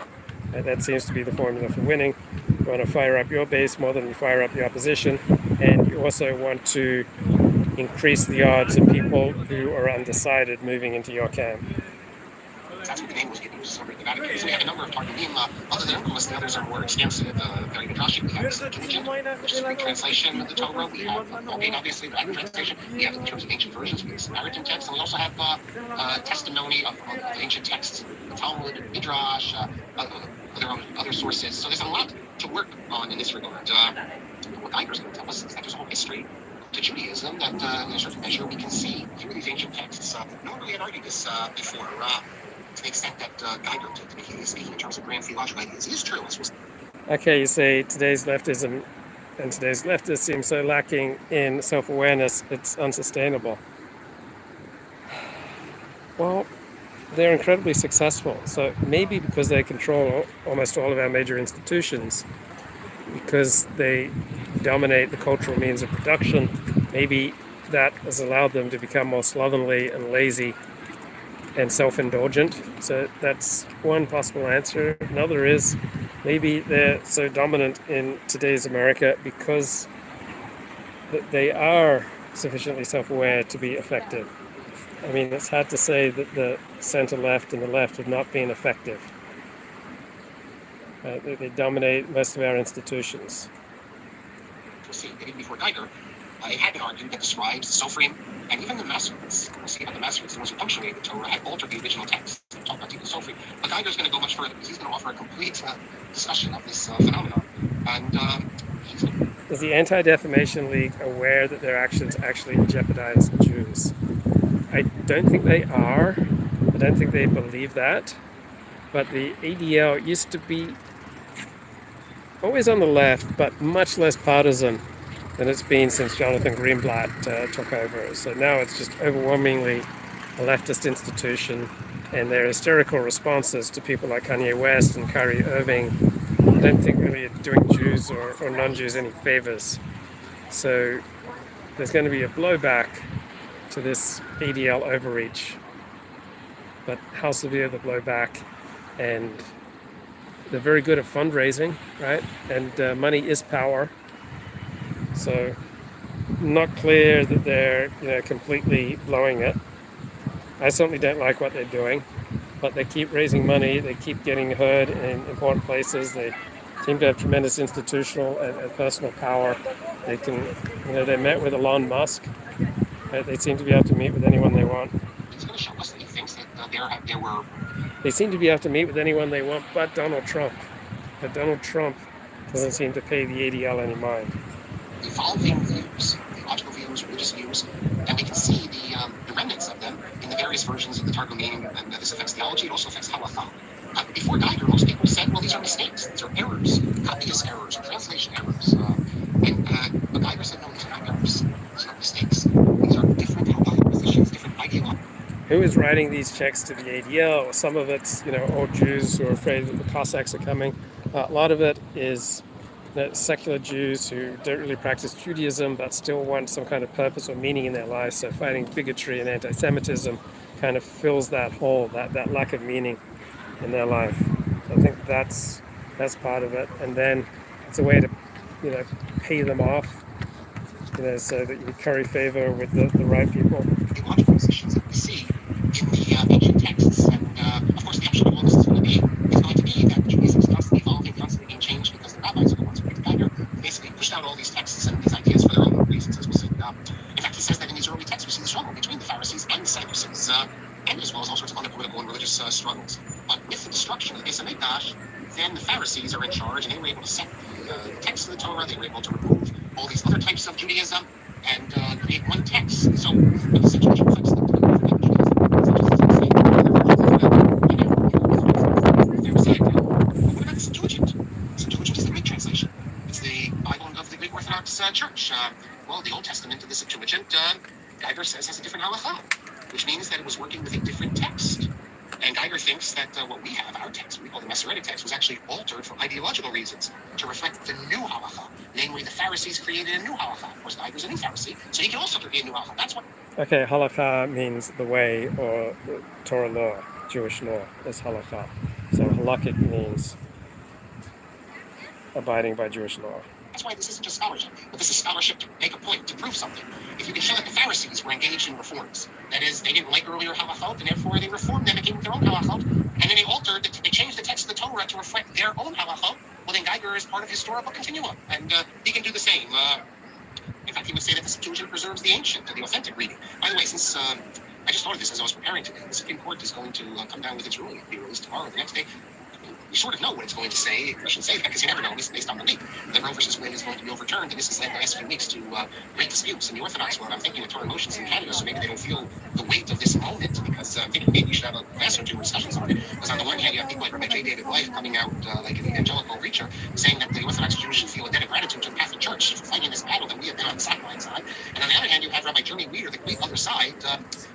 And that seems to be the formula for winning. You want to fire up your base more than you fire up the opposition, and you also want to increase the odds of people who are undecided moving into your camp. That's what the name was given to celebrate the Vatican. So we have a number of Targumim. Other than Unkelus, the others are more extensive, very midrashic. We have the Septuagint, which is a Greek translation of the Torah. We have Vulgate, obviously, the Latin translation. We have, in terms of ancient versions, we have Samaritan texts. And we also have testimony of ancient texts, the Talmud, Midrash, other sources. So there's a lot to work on in this regard. What Geiger's going to tell us is that there's a whole history to Judaism that, in a certain measure, we can see through these ancient texts. No one really had argued this before, to the extent that Geiger did. He is speaking in terms of grand theological ideas. It is true. Okay, you say today's leftism and today's leftists seem so lacking in self-awareness, it's unsustainable. Well, they're incredibly successful. So maybe because they control almost all of our major institutions, because they dominate the cultural means of production, maybe that has allowed them to become more slovenly and lazy and self-indulgent. So that's one possible answer. Another is maybe they're so dominant in today's America because they are sufficiently self-aware to be effective. I mean, it's hard to say that the center-left and the left have not been effective. They dominate most of our institutions. We'll see, even before Geiger, it had been argued that the scribes, the Sophrim, and even the Masoretes, we'll see about the Masoretes, the ones who punctuated the Torah, had altered the original text. We'll talk about the Sophrim. But Geiger's going to go much further because he's going to offer a complete discussion of this phenomenon. And is the Anti-Defamation League aware that their actions actually jeopardize Jews? I don't think they are. I don't think they believe that. But the ADL used to be always on the left, but much less partisan than it's been since Jonathan Greenblatt took over. So now it's just overwhelmingly a leftist institution, and their hysterical responses to people like Kanye West and Kyrie Irving, I don't think really are doing Jews or non-Jews any favors. So there's going to be a blowback to this ADL overreach. But how severe the blowback? And they're very good at fundraising, right? And money is power. So not clear that they're completely blowing it. I certainly don't like what they're doing, but they keep raising money. They keep getting heard in important places. They seem to have tremendous institutional and personal power. They can, they met with Elon Musk. They seem to be able to meet with anyone they want. It's going to show us that he thinks that there were. They seem to be able to meet with anyone they want, but Donald Trump. But Donald Trump doesn't seem to pay the ADL any mind. Evolving views, theological views, religious views, and we can see the remnants of them in the various versions of the Targumim, and this affects theology, it also affects halakha. Before Geiger, most people said, well, these are mistakes, these are errors, copyist errors, translation errors. But Geiger said, no, these are not errors, these are not mistakes. These are different halakha positions, different ideologies. Who is writing these checks to the ADL? Some of it's, old Jews who are afraid that the Cossacks are coming. A lot of it is secular Jews who don't really practice Judaism but still want some kind of purpose or meaning in their lives. So fighting bigotry and anti-Semitism kind of fills that hole, that lack of meaning in their life. So I think that's part of it. And then it's a way to, pay them off, so that you curry favor with the right people. Theological positions that we see in the ancient texts, and of course the upshot of all this is going to be that Judaism is constantly evolving, constantly being changed, because the rabbis are the ones who read Geiger basically pushed out all these texts and these ideas for their own reasons, as we'll see. In fact, he says that in these early texts we see the struggle between the Pharisees and the Sadducees, and as well as all sorts of other political and religious struggles. But with the destruction of the Beis HaMikdash, then the Pharisees are in charge, and they were able to set the text of the Torah. They were able to remove all these other types of Judaism and create one text. So the situation reflects that what about the Septuagint? The Septuagint is the Greek translation. It's the Bible of the Greek Orthodox Church. Well, the Old Testament of the Septuagint, Geiger says, has a different halakha, which means that it was working with a different text. And Geiger thinks that what we have, our text, we call the Masoretic text, was actually altered for ideological reasons to reflect the new halakha. Namely, the Pharisees created a new halakha. Of course, Geiger's a new Pharisee, so he can also create a new halakha. That's what. Okay, halakha means the way or Torah law, Jewish law is halakha. So halakhic means abiding by Jewish law. That's why this isn't just scholarship, but this is scholarship to make a point, to prove something. If you can show that the Pharisees were engaged in reforms, that is, they didn't like earlier halachot, and therefore they reformed them and came with their own halachot, and then they changed the text of the Torah to reflect their own halachot, well then Geiger is part of historical continuum, and he can do the same. In fact, he would say that the Septuagint preserves the ancient, the authentic reading. By the way, since I just thought of this as I was preparing today, the Supreme Court is going to come down with its ruling. It'll be released tomorrow, the next day. you sort of know what it's going to say. You shouldn't say that because you never know. It's based on belief. The Roe versus Wade is going to be overturned, and this has led the last few weeks to great disputes in the Orthodox world. I'm thinking of Torah motions in Canada, so maybe they don't feel the weight of this moment, because I'm thinking maybe you should have a class or two discussions on it. Because on the one hand, you have people like Rabbi J. David White coming out like an evangelical preacher, saying that the Orthodox Jews should feel a debt of gratitude to the Catholic Church for fighting this battle that we have been on the sideline side. And on the other hand, you have Rabbi Jeremy Weeder, the complete other side,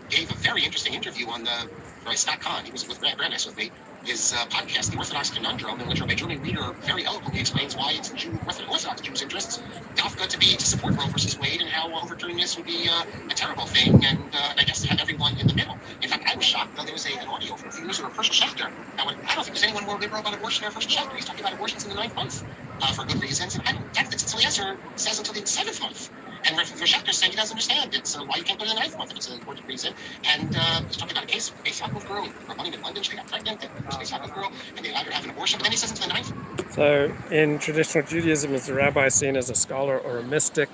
gave a very interesting interview on the Scott Kahn. He was with Brandeis with me. His podcast, The Orthodox Conundrum, in which Rabbi Jeremy Weeder very eloquently explains why it's in Orthodox Jews' interests to support Roe versus Wade, and how overturning this would be a terrible thing, and I guess to have everyone in the middle. In fact, I was shocked that there was an audio from a few years ago, Herschel Schechter. Now, I don't think there's anyone more liberal about abortion than Herschel Schechter. He's talking about abortions in the 9th month for good reasons, and I don't get that Eliezer says until the 7th month. And Schechter saying he doesn't understand it, so why you can't go to the 9th month if it's an important reason. And he's talking about a case of a Yaakov girl running in London. She got pregnant, and it was a Yaakov girl, and they allowed her to have an abortion. But then he says until the 9th. So in traditional Judaism, is the rabbi seen as a scholar or a mystic?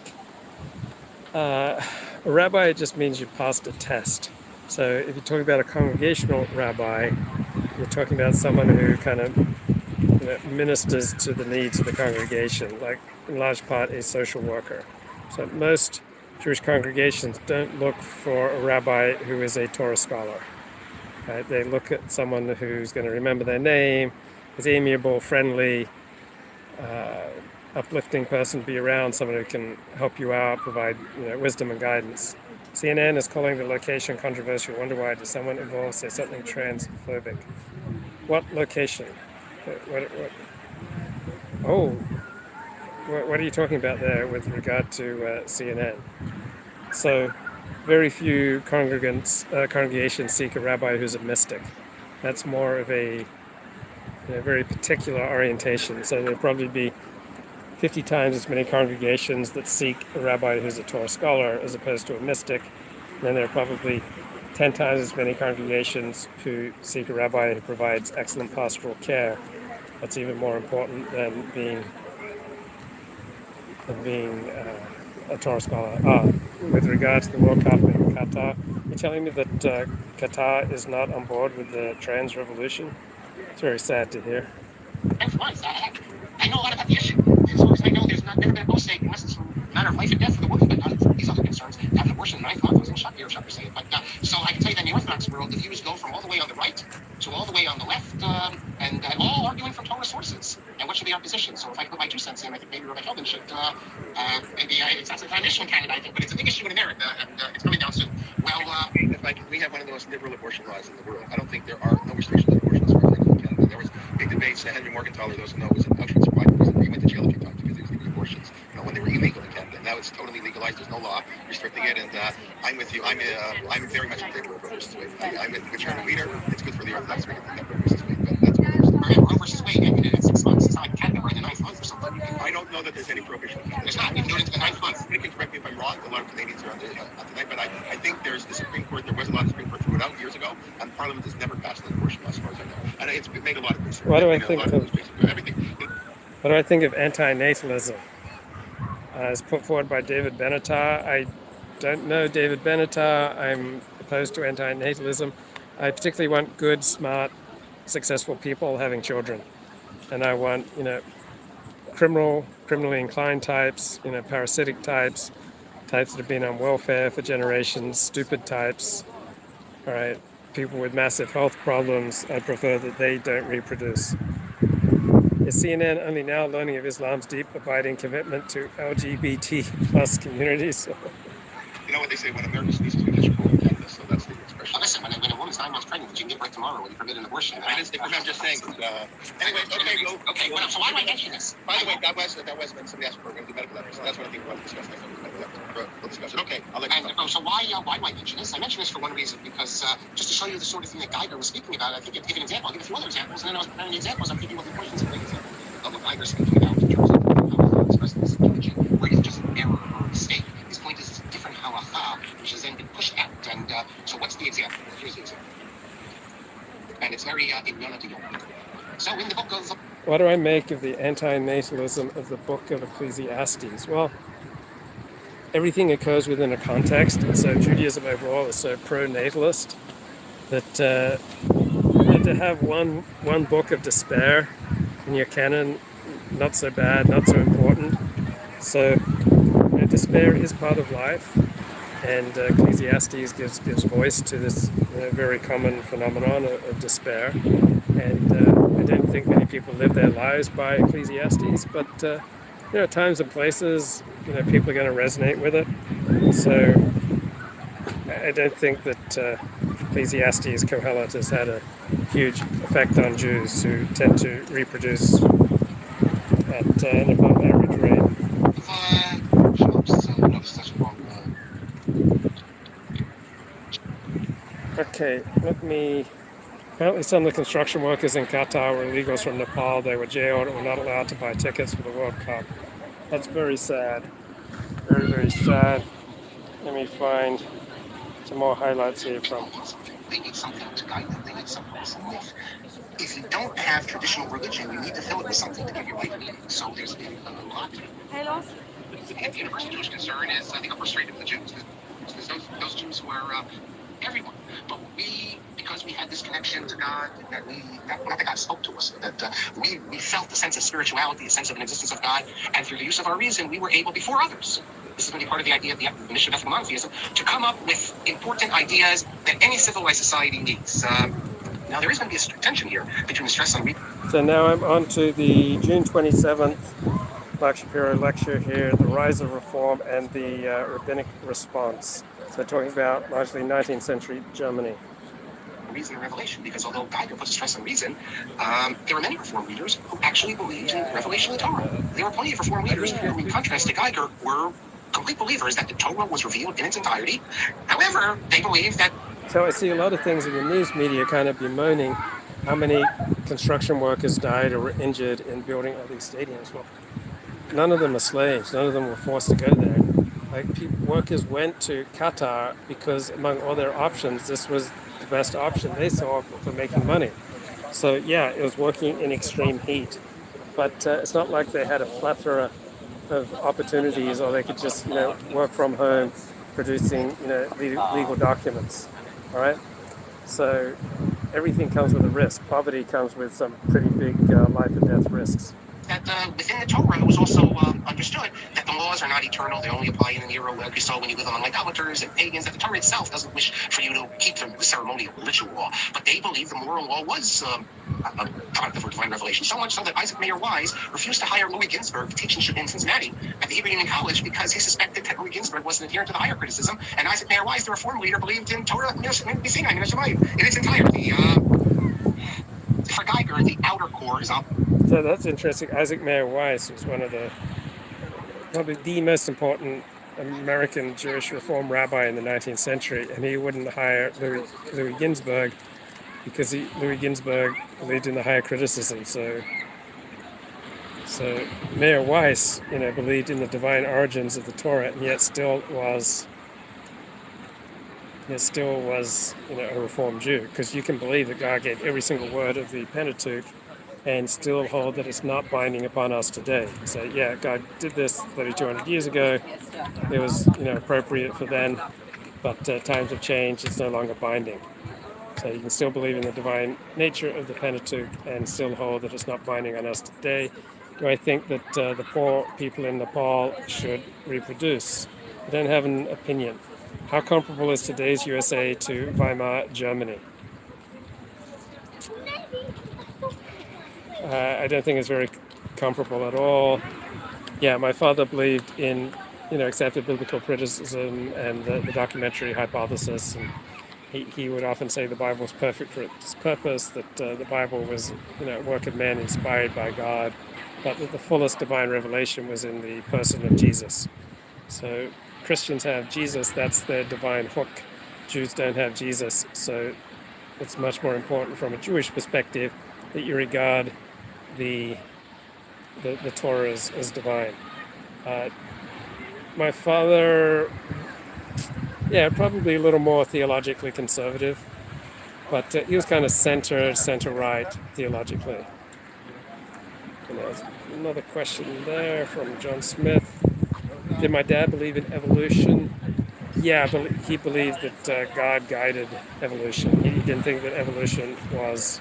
A rabbi just means you passed a test. So if you're talking about a congregational rabbi, you're talking about someone who kind of ministers to the needs of the congregation, like in large part a social worker. So most Jewish congregations don't look for a rabbi who is a Torah scholar. Right? They look at someone who's going to remember their name, is amiable, friendly, uplifting person to be around, someone who can help you out, provide wisdom and guidance. CNN is calling the location controversial. Wonder why? Does someone involved say something transphobic? What location? What are you talking about there with regard to CNN? So very few congregations seek a rabbi who's a mystic. That's more of a very particular orientation. So there'll probably be 50 times as many congregations that seek a rabbi who's a Torah scholar as opposed to a mystic. And then there are probably 10 times as many congregations who seek a rabbi who provides excellent pastoral care. That's even more important than being a Torah scholar. With regard to the World Cup in Qatar, you're telling me that Qatar is not on board with the trans revolution? It's very sad to hear. That's right. I know a lot about the issue. As far as I know, there's never been a post-state unless it's a matter of life and death for the woman, but not for these other concerns. Have an abortion in the 9th month. I was in shock to hear Schachter say it. But so I can tell you that in the Orthodox world, the views go from all the way on the right to all the way on the left, and all arguing from Torah sources. And what should be our position? So if I put my 2 cents in, I think maybe Rabbi Feldman should, it's not an issue in Canada, I think, but it's a big issue in America, and it's coming down soon. Well, we have one of the most liberal abortion laws in the world. I don't think there are no restrictions on abortion as far as I know in Canada. There was big debates. Henry Morgenthaler, those who know, was in Auschwitz, he went to jail a few times because he was legal abortions, when they were illegal in Canada. Now it's totally legalized. There's no law restricting it, and I'm with you. I'm very much in favor of Roe versus Wade. I'm with Chairman Weeder. It's good for the Orthodox. We can have Roe versus Wade, but that's Roe versus Wade ended at 6 months. It's not like Canada, we're in the 9th month or something. I don't know that there's any prohibition. There's not. You can do it into the 9th month. You can correct me if I'm wrong. A lot of Canadians are on tonight, but I think there's the Supreme Court. There was a lot of Supreme Court threw it out years ago, and Parliament has never passed an abortion law, as far as I know. And it's made a lot of research. What do I think of anti-natalism? As put forward by David Benatar. I don't know David Benatar. I'm opposed to anti-natalism. I particularly want good, smart, successful people having children, and I want criminally inclined types, parasitic types that have been on welfare for generations, stupid types. All right, people with massive health problems. I prefer that they don't reproduce. Is CNN only now learning of Islam's deep, abiding commitment to LGBT plus communities? You know what they say, when America sneezes, we catch a cold in Canada, so that's the expression. Well, listen, when a woman's 9 months pregnant, she can give birth tomorrow when you permit an abortion. I'm just saying. Anyway, okay. Well, so why do I mention this? By the way, that was when somebody asked for the medical evidence. So that's what I think we want to discuss. We'll discuss it. Okay, I'll let you know. So why do I mention this? I mention this for one reason, because just to show you the sort of thing that Geiger was speaking about, I think I'll give an example. I'll give a few other examples, and then I was preparing the examples. I'm thinking what the questions are. Great example of what Geiger's speaking about in terms of how he expressed this situation, where it's just an error or a mistake. His point is it's a different halacha, which has then been pushed out. And so what's the example? Here's the example. And it's very So in the book of... What do I make of the anti-natalism of the book of Ecclesiastes? Well, everything occurs within a context, and so Judaism overall is so pro-natalist that to have one book of despair in your canon, not so bad, not so important. So despair is part of life, and Ecclesiastes gives voice to this very common phenomenon of despair. And I don't think many people live their lives by Ecclesiastes, but times and places, people are going to resonate with it. So I don't think that Ecclesiastes Kohelet has had a huge effect on Jews who tend to reproduce at an above average rate. Okay, apparently some of the construction workers in Qatar were illegals from Nepal. They were jailed and were not allowed to buy tickets for the World Cup. That's very sad. Very, very sad. Let me find some more highlights here from. They need something to guide them. They need some life. If you don't have traditional religion, you need to fill it with something to give your life meaning. So there's been a lot. The universal Jewish concern is the upper straight of the Jews. There's those Jews who are everyone. But because we had this connection to God, that God spoke to us, that we felt the sense of spirituality, a sense of an existence of God, and through the use of our reason, we were able, before others, this is going to be part of the idea of the mission of ethical monotheism, to come up with important ideas that any civilized society needs. Now, there is going to be a tension here between the stress on... So now I'm on to the June 27th Mark Shapiro lecture here, The Rise of Reform and the Rabbinic Response. So talking about largely 19th century Germany. Reason and revelation, because although Geiger puts a stress on reason, there were many Reform leaders who actually believed in revelation of the Torah. There were plenty of Reform leaders who, in contrast to Geiger, were complete believers that the Torah was revealed in its entirety. However, they believed that... So I see a lot of things in the news media kind of bemoaning how many construction workers died or were injured in building all these stadiums. Well, none of them are slaves. None of them were forced to go there. Workers went to Qatar because among all their options, this was the best option they saw for making money. So yeah, it was working in extreme heat, but it's not like they had a plethora of opportunities, or they could just work from home, producing legal documents. All right, so everything comes with a risk. Poverty comes with some pretty big life and death risks. That within the Torah, it was also understood that the laws are not eternal. They only apply in an era, like we saw when you live among idolaters and pagans, that the Torah itself doesn't wish for you to keep the ceremonial ritual law. But they believed the moral law was a product of divine revelation, so much so that Isaac Mayer Wise refused to hire Louis Ginsburg to teach in Cincinnati at the Hebrew Union College because he suspected that Louis Ginsburg wasn't adherent to the higher criticism, and Isaac Mayer Wise, the Reform leader, believed in Torah in its entirety. For Geiger, the outer core is up. So that's interesting. Isaac Mayer Wise was one of probably the most important American Jewish Reform rabbi in the 19th century, and he wouldn't hire Louis Ginsburg because Louis Ginsburg believed in the higher criticism. So Mayer Wise, believed in the divine origins of the Torah, and yet still was a Reformed Jew, because you can believe that God gave every single word of the Pentateuch and still hold that it's not binding upon us today. So yeah, God did this 3,200 years ago. It was appropriate for then, but times have changed. It's no longer binding. So you can still believe in the divine nature of the Pentateuch and still hold that it's not binding on us today. Do I think that the poor people in Nepal should reproduce? I don't have an opinion. How comparable is today's USA to Weimar Germany? I don't think it's very comparable at all. Yeah, my father believed in, accepted biblical criticism and the documentary hypothesis, and he would often say the Bible was perfect for its purpose, that the Bible was, a work of man inspired by God, but that the fullest divine revelation was in the person of Jesus. So Christians have Jesus, that's their divine hook. Jews don't have Jesus, so it's much more important from a Jewish perspective that you regard the Torah as divine. My father, probably a little more theologically conservative, but he was kind of center-right theologically. And there's another question there from John Smith. Did my dad believe in evolution? Yeah, he believed that God guided evolution. He didn't think that evolution was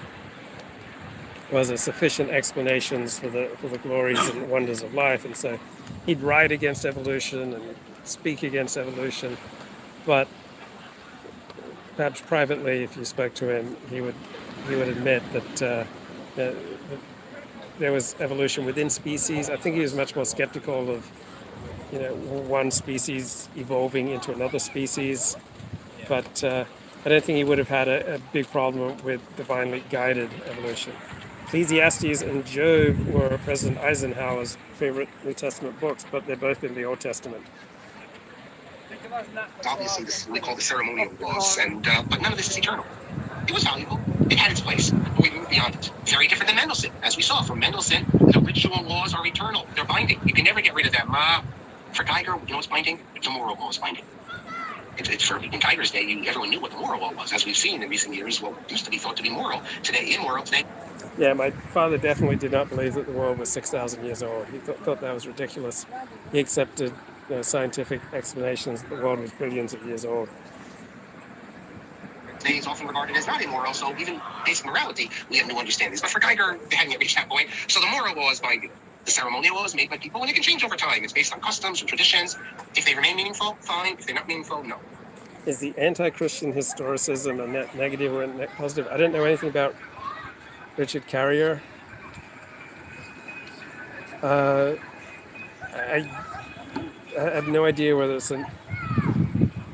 was there sufficient explanations for the glories and wonders of life, and so he'd write against evolution and speak against evolution, but perhaps privately, if you spoke to him, he would admit that there was evolution within species. I think he was much more skeptical of one species evolving into another species, but I don't think he would have had a big problem with divinely guided evolution. Ecclesiastes and Job were President Eisenhower's favorite New Testament books, but they're both in the Old Testament. Obviously, this is what we call the ceremonial laws, and but none of this is eternal. It was valuable. It had its place, but we moved beyond it. Very different than Mendelssohn. As we saw from Mendelssohn, the ritual laws are eternal. They're binding. You can never get rid of them. For Geiger, you know what's binding? The moral law is binding. In Geiger's day, everyone knew what the moral law was. As we've seen in recent years, what used to be thought to be moral, today immoral. Today. Yeah, my father definitely did not believe that the world was 6,000 years old. He thought that was ridiculous. He accepted scientific explanations that the world was billions of years old. Today is often regarded as not immoral, so even basic morality, we have new understandings. But for Geiger, they hadn't yet reached that point, so the moral law is binding. The ceremonial law is made by people, and it can change over time. It's based on customs and traditions. If they remain meaningful, fine. If they're not meaningful, no. Is the anti-Christian historicism a net negative or a net positive? I don't know anything about Richard Carrier. I have no idea whether it's a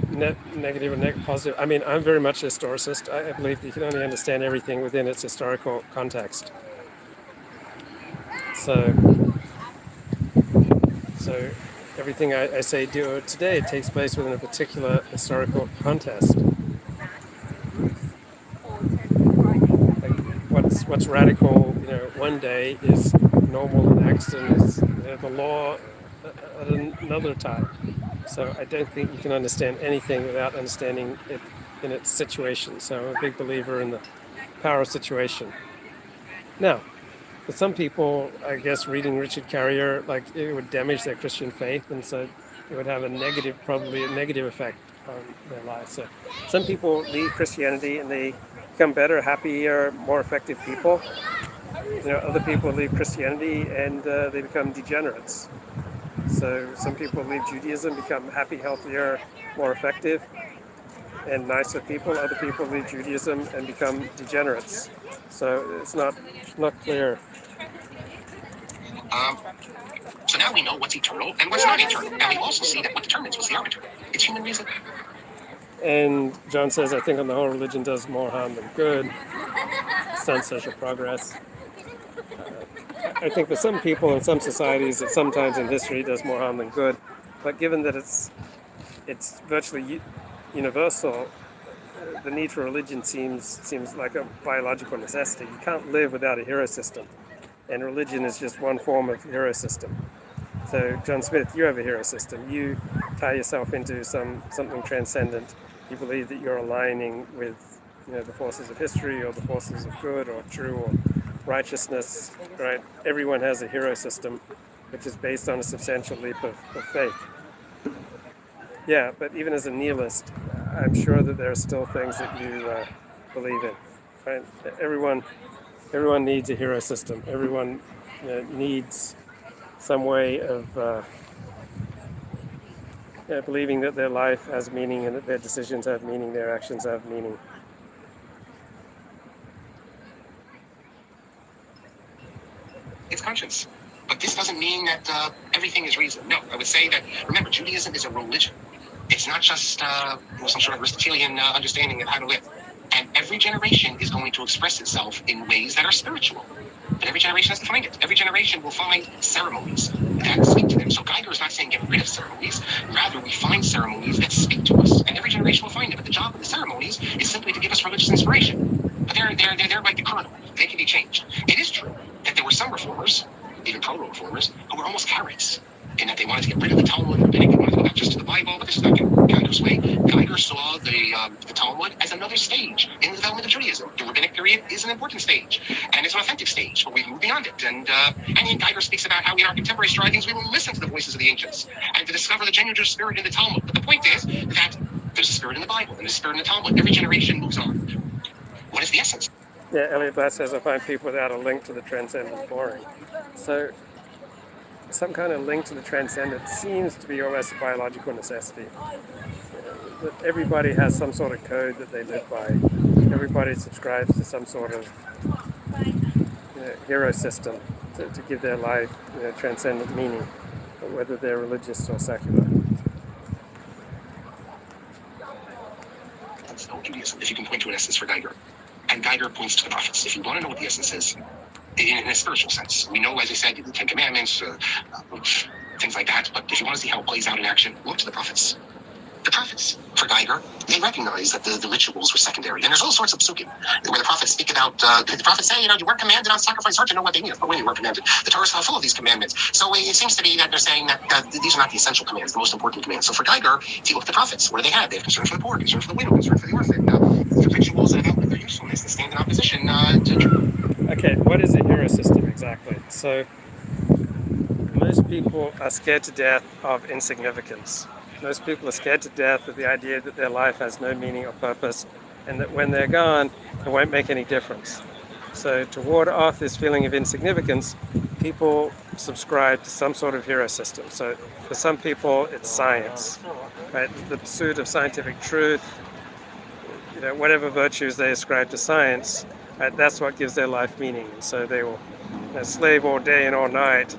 net negative or net positive. I mean, I'm very much a historicist. I believe that you can only understand everything within its historical context. So everything I say do today takes place within a particular historical context. Like what's radical, one day is normal the next, and is the law at another time. So I don't think you can understand anything without understanding it in its situation. So I'm a big believer in the power of situation. Now, for some people, I guess reading Richard Carrier, it would damage their Christian faith, and so it would have probably a negative effect on their lives. So some people leave Christianity and they become better, happier, more effective people. Other people leave Christianity and they become degenerates. So some people leave Judaism, become happy, healthier, more effective, and nicer people. Other people leave Judaism and become degenerates. So it's not clear. So now we know what's eternal and what's not eternal. And we also see that what determines what's the arbiter. It's human reason. And John says, I think on the whole, religion does more harm than good. Stunts social progress. I think for some people in some societies, it sometimes in history does more harm than good. But given that it's virtually universal, the need for religion seems like a biological necessity. You can't live without a hero system, and religion is just one form of hero system. So, John Smith, you have a hero system. You tie yourself into something transcendent. You believe that you're aligning with the forces of history or the forces of good or true or righteousness. Right? Everyone has a hero system, which is based on a substantial leap of faith. Yeah, but even as a nihilist, I'm sure that there are still things that you believe in. Right? Everyone needs a hero system. Everyone needs some way of believing that their life has meaning and that their decisions have meaning, their actions have meaning. It's conscience. But this doesn't mean that everything is reason. No, I would say that, remember, Judaism is a religion. It's not just some sort of Aristotelian understanding of how to live. And every generation is going to express itself in ways that are spiritual. But every generation has to find it. Every generation will find ceremonies that speak to them. So Geiger is not saying get rid of ceremonies. Rather, we find ceremonies that speak to us. And every generation will find it. But the job of the ceremonies is simply to give us religious inspiration. But they're like the kernel. They can be changed. It is true that there were some reformers, even proto-reformers, who were almost carrots, in that they wanted to get rid of the Talmud, the Rabbinic, they wanted to go back just to the Bible, but this is not Geiger's way. Geiger saw the Talmud as another stage in the development of Judaism. The Rabbinic period is an important stage, and it's an authentic stage, but we move beyond it. And Geiger speaks about how in our contemporary strivings we will listen to the voices of the ancients, and to discover the genuine spirit in the Talmud. But the point is that there's a spirit in the Bible, and there's a spirit in the Talmud. Every generation moves on. What is the essence? Yeah, Elliot Blatt says, I find people without a link to the transcendent boring. So some kind of link to the transcendent seems to be almost a biological necessity. That everybody has some sort of code that they live by. Everybody subscribes to some sort of hero system to give their life transcendent meaning, whether they're religious or secular. That's no Judaism, if you can point to an essence for Geiger. And Geiger points to the prophets. If you want to know what the essence is, in a spiritual sense, we know, as I said, the Ten Commandments, things like that. But if you want to see how it plays out in action, look to the prophets. The prophets, for Geiger, they recognize that the rituals were secondary. And there's all sorts of psukim where the prophets speak about, the prophets say, you weren't commanded on sacrifice. Hard to know what they mean. But when you weren't commanded, the Torah is full of these commandments. So it seems to be that they're saying that these are not the essential commands, the most important commands. So for Geiger, if you look at the prophets, what do they have? They have concern for the poor, concern for the widow, concern for the orphan. The rituals that outlive their usefulness, they stand in opposition to... Okay, what is a hero system exactly? So most people are scared to death of insignificance. Most people are scared to death of the idea that their life has no meaning or purpose, and that when they're gone, it won't make any difference. So to ward off this feeling of insignificance, people subscribe to some sort of hero system. So for some people, it's science, right? The pursuit of scientific truth, whatever virtues they ascribe to science, right? That's what gives their life meaning. And so they will slave all day and all night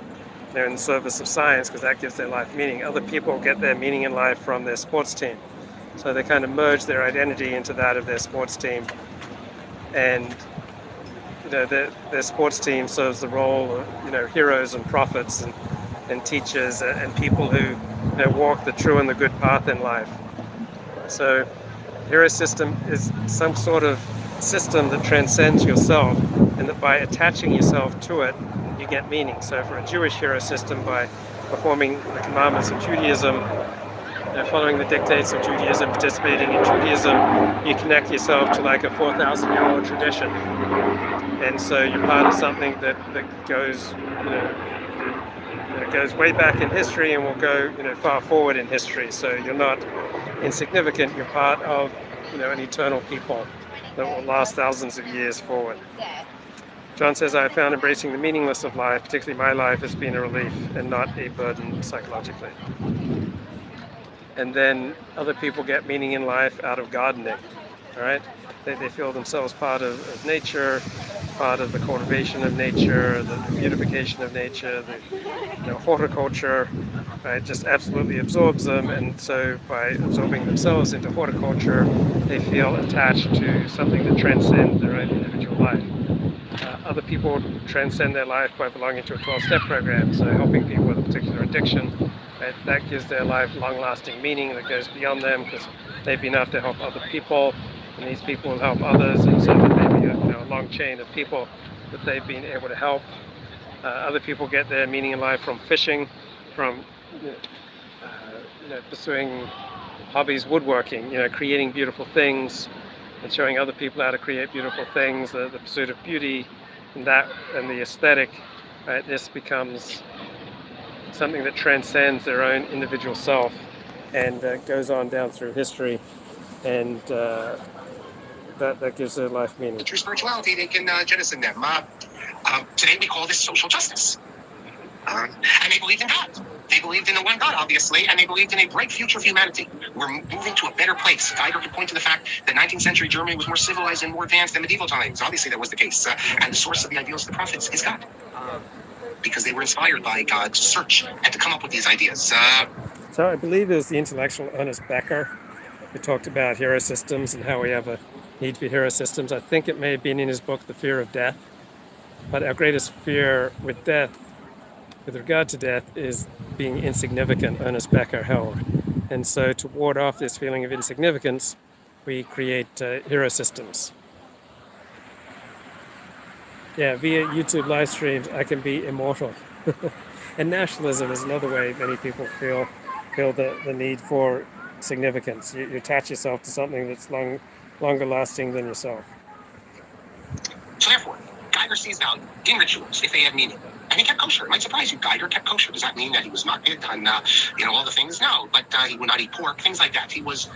in service of science, because that gives their life meaning. Other people get their meaning in life from their sports team. So they kind of merge their identity into that of their sports team. And their sports team serves the role of heroes and prophets and teachers and people who walk the true and the good path in life. So hero system is some sort of system that transcends yourself, and that by attaching yourself to it, you get meaning. So for a Jewish hero system, by performing the commandments of Judaism, following the dictates of Judaism, participating in Judaism, you connect yourself to like a 4,000-year-old tradition. And so you're part of something that goes, goes way back in history and will go, far forward in history. So you're not insignificant. You're part of, an eternal people that will last thousands of years forward. John says, I have found embracing the meaningless of life, particularly my life, has been a relief and not a burden psychologically. And then other people get meaning in life out of gardening, all right? They feel themselves part of nature, part of the cultivation of nature, the beautification of nature, the horticulture, right? Just absolutely absorbs them. And so by absorbing themselves into horticulture, they feel attached to something that transcends their own individual life. Other people transcend their life by belonging to a 12-step program, so helping people with a particular addiction. That gives their life long-lasting meaning that goes beyond them, because they've been able to help other people, and these people will help others, and so there may be a long chain of people that they've been able to help. Other people get their meaning in life from fishing, from pursuing hobbies, woodworking, creating beautiful things, and showing other people how to create beautiful things, the pursuit of beauty, and the aesthetic. Right? This becomes something that transcends their own individual self and goes on down through history, and that gives their life meaning. True spirituality, they can jettison them. Today we call this social justice. And they believed in God. They believed in the one God, obviously, and they believed in a bright future of humanity. We're moving to a better place. Geiger could point to the fact that 19th century Germany was more civilized and more advanced than medieval times. Obviously, that was the case. And the source of the ideals of the prophets is God. Because they were inspired by God to search and to come up with these ideas. So I believe it was the intellectual Ernest Becker who talked about hero systems and how we have a need for hero systems. I think it may have been in his book, The Fear of Death. But our greatest fear with death, with regard to death, is being insignificant, Ernest Becker held. And so to ward off this feeling of insignificance, we create hero systems. Yeah, via YouTube live streams, I can be immortal. And nationalism is another way many people feel the need for significance. You attach yourself to something that's longer lasting than yourself. So therefore, Geiger sees value in rituals if they have meaning. And he kept kosher. It might surprise you. Geiger kept kosher. Does that mean that he was not on all the things? No, but he would not eat pork, things like that. He was,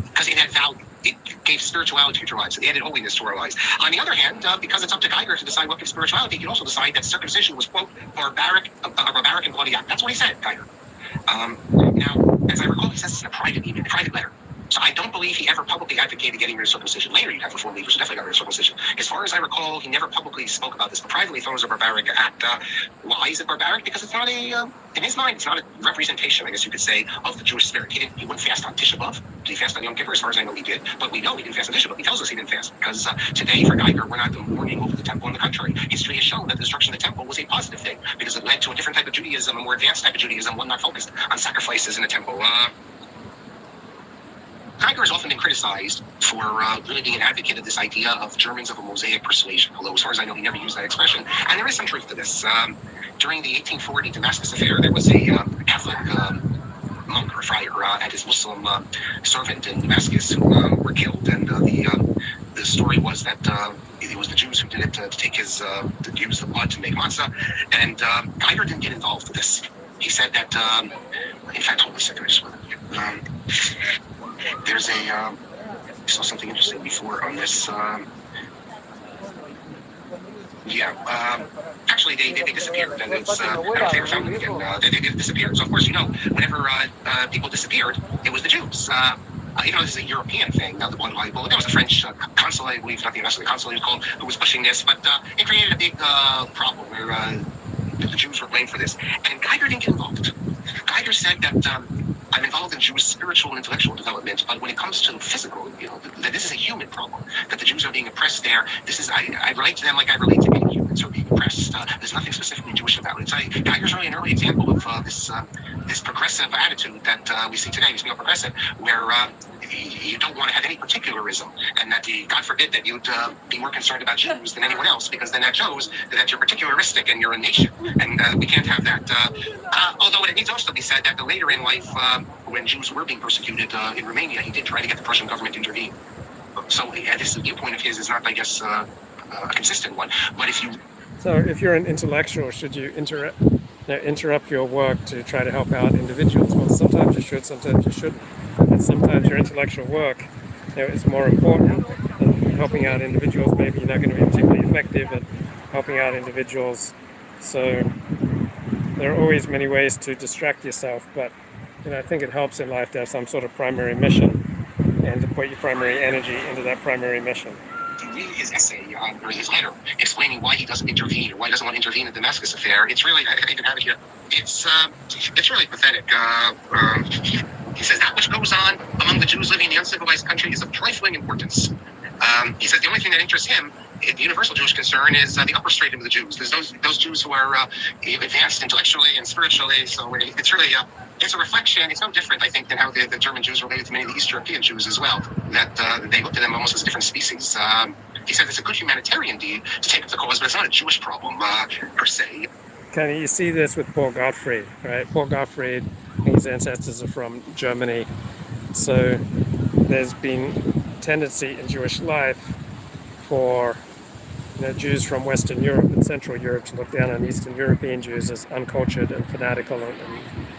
because it had value. it gave spirituality to our lives. It added holiness to our lives. On the other hand, because it's up to Geiger to decide what gives spirituality, he can also decide that circumcision was, quote, barbaric and bloody act. That's what he said, Geiger. Now, as I recall, he says this in a private email, a private letter. So I don't believe he ever publicly advocated getting rid of circumcision. Later, you'd have Reform leaders who definitely got rid of circumcision. As far as I recall, he never publicly spoke about this, but privately thought it was a barbaric act. Why is it barbaric? Because it's not in his mind, it's not a representation, I guess you could say, of the Jewish spirit. He wouldn't fast on Tisha B'Av. Did he fast on Yom Kippur? As far as I know, he did. But we know he didn't fast on Tisha B'Av. He tells us he didn't fast because today, for Geiger, we're not mourning over the temple. On the contrary, history has shown that the destruction of the temple was a positive thing because it led to a different type of Judaism, a more advanced type of Judaism, one not focused on sacrifices in the temple. Geiger has often been criticized for really being an advocate of this idea of Germans of a Mosaic persuasion, although as far as I know, he never used that expression. And there is some truth to this. During the 1840 Damascus affair, there was a Catholic monk or friar and his Muslim servant in Damascus who were killed. And the story was that it was the Jews who did it to take use the blood to make matzah. And Geiger didn't get involved with this. He said that, in fact, hold on a second, I just want to... There's I saw something interesting before on this. Actually, they disappeared, and it's, I don't know if they ever found them again. They disappeared. So, of course, whenever people disappeared, it was the Jews. This is a European thing, not the blood libel. There was a French consul, I believe, not the ambassador, the consul he was called, who was pushing this, but it created a big problem where the Jews were blamed for this. And Geiger didn't get involved. Geiger said that I'm involved in Jewish spiritual and intellectual development, but when it comes to physical, that this is a human problem, that the Jews are being oppressed there. I relate to them like I relate to many humans who are being oppressed. There's nothing specifically Jewish about it. Geiger's really an early example of this progressive attitude that we see today, this neo-progressive, where you don't want to have any particularism, and that God forbid that you'd be more concerned about Jews than anyone else, because then that shows that you're particularistic and you're a nation, and we can't have that. Although it needs also to be said that later in life, when Jews were being persecuted in Romania, he did try to get the Prussian government to intervene. So this viewpoint of his is not, I guess, a consistent one. But if you're an intellectual, should you interrupt your work to try to help out individuals? Well, sometimes you should, sometimes you shouldn't. And sometimes your intellectual work is more important than helping out individuals. Maybe you're not going to be particularly effective at helping out individuals. So there are always many ways to distract yourself, but I think it helps in life to have some sort of primary mission and to put your primary energy into that primary mission. You read his essay or his letter explaining why he doesn't intervene or why he doesn't want to intervene in the Damascus affair. It's really, I even have it here. It's really pathetic. He says that which goes on among the Jews living in the uncivilized country is of trifling importance. He says the only thing that interests him, the universal Jewish concern, is the upper stratum of the Jews. There's those Jews who are advanced intellectually and spiritually. So it's really it's a reflection. It's no different, I think, than how the German Jews related to many of the East European Jews as well. That they looked at them almost as different species. He said it's a good humanitarian deed to take up the cause, but it's not a Jewish problem per se. Kind of, you see this with Paul Gottfried, right? Paul Gottfried, his ancestors are from Germany, so there's been tendency in Jewish life for Jews from Western Europe and Central Europe to look down on Eastern European Jews as uncultured and fanatical and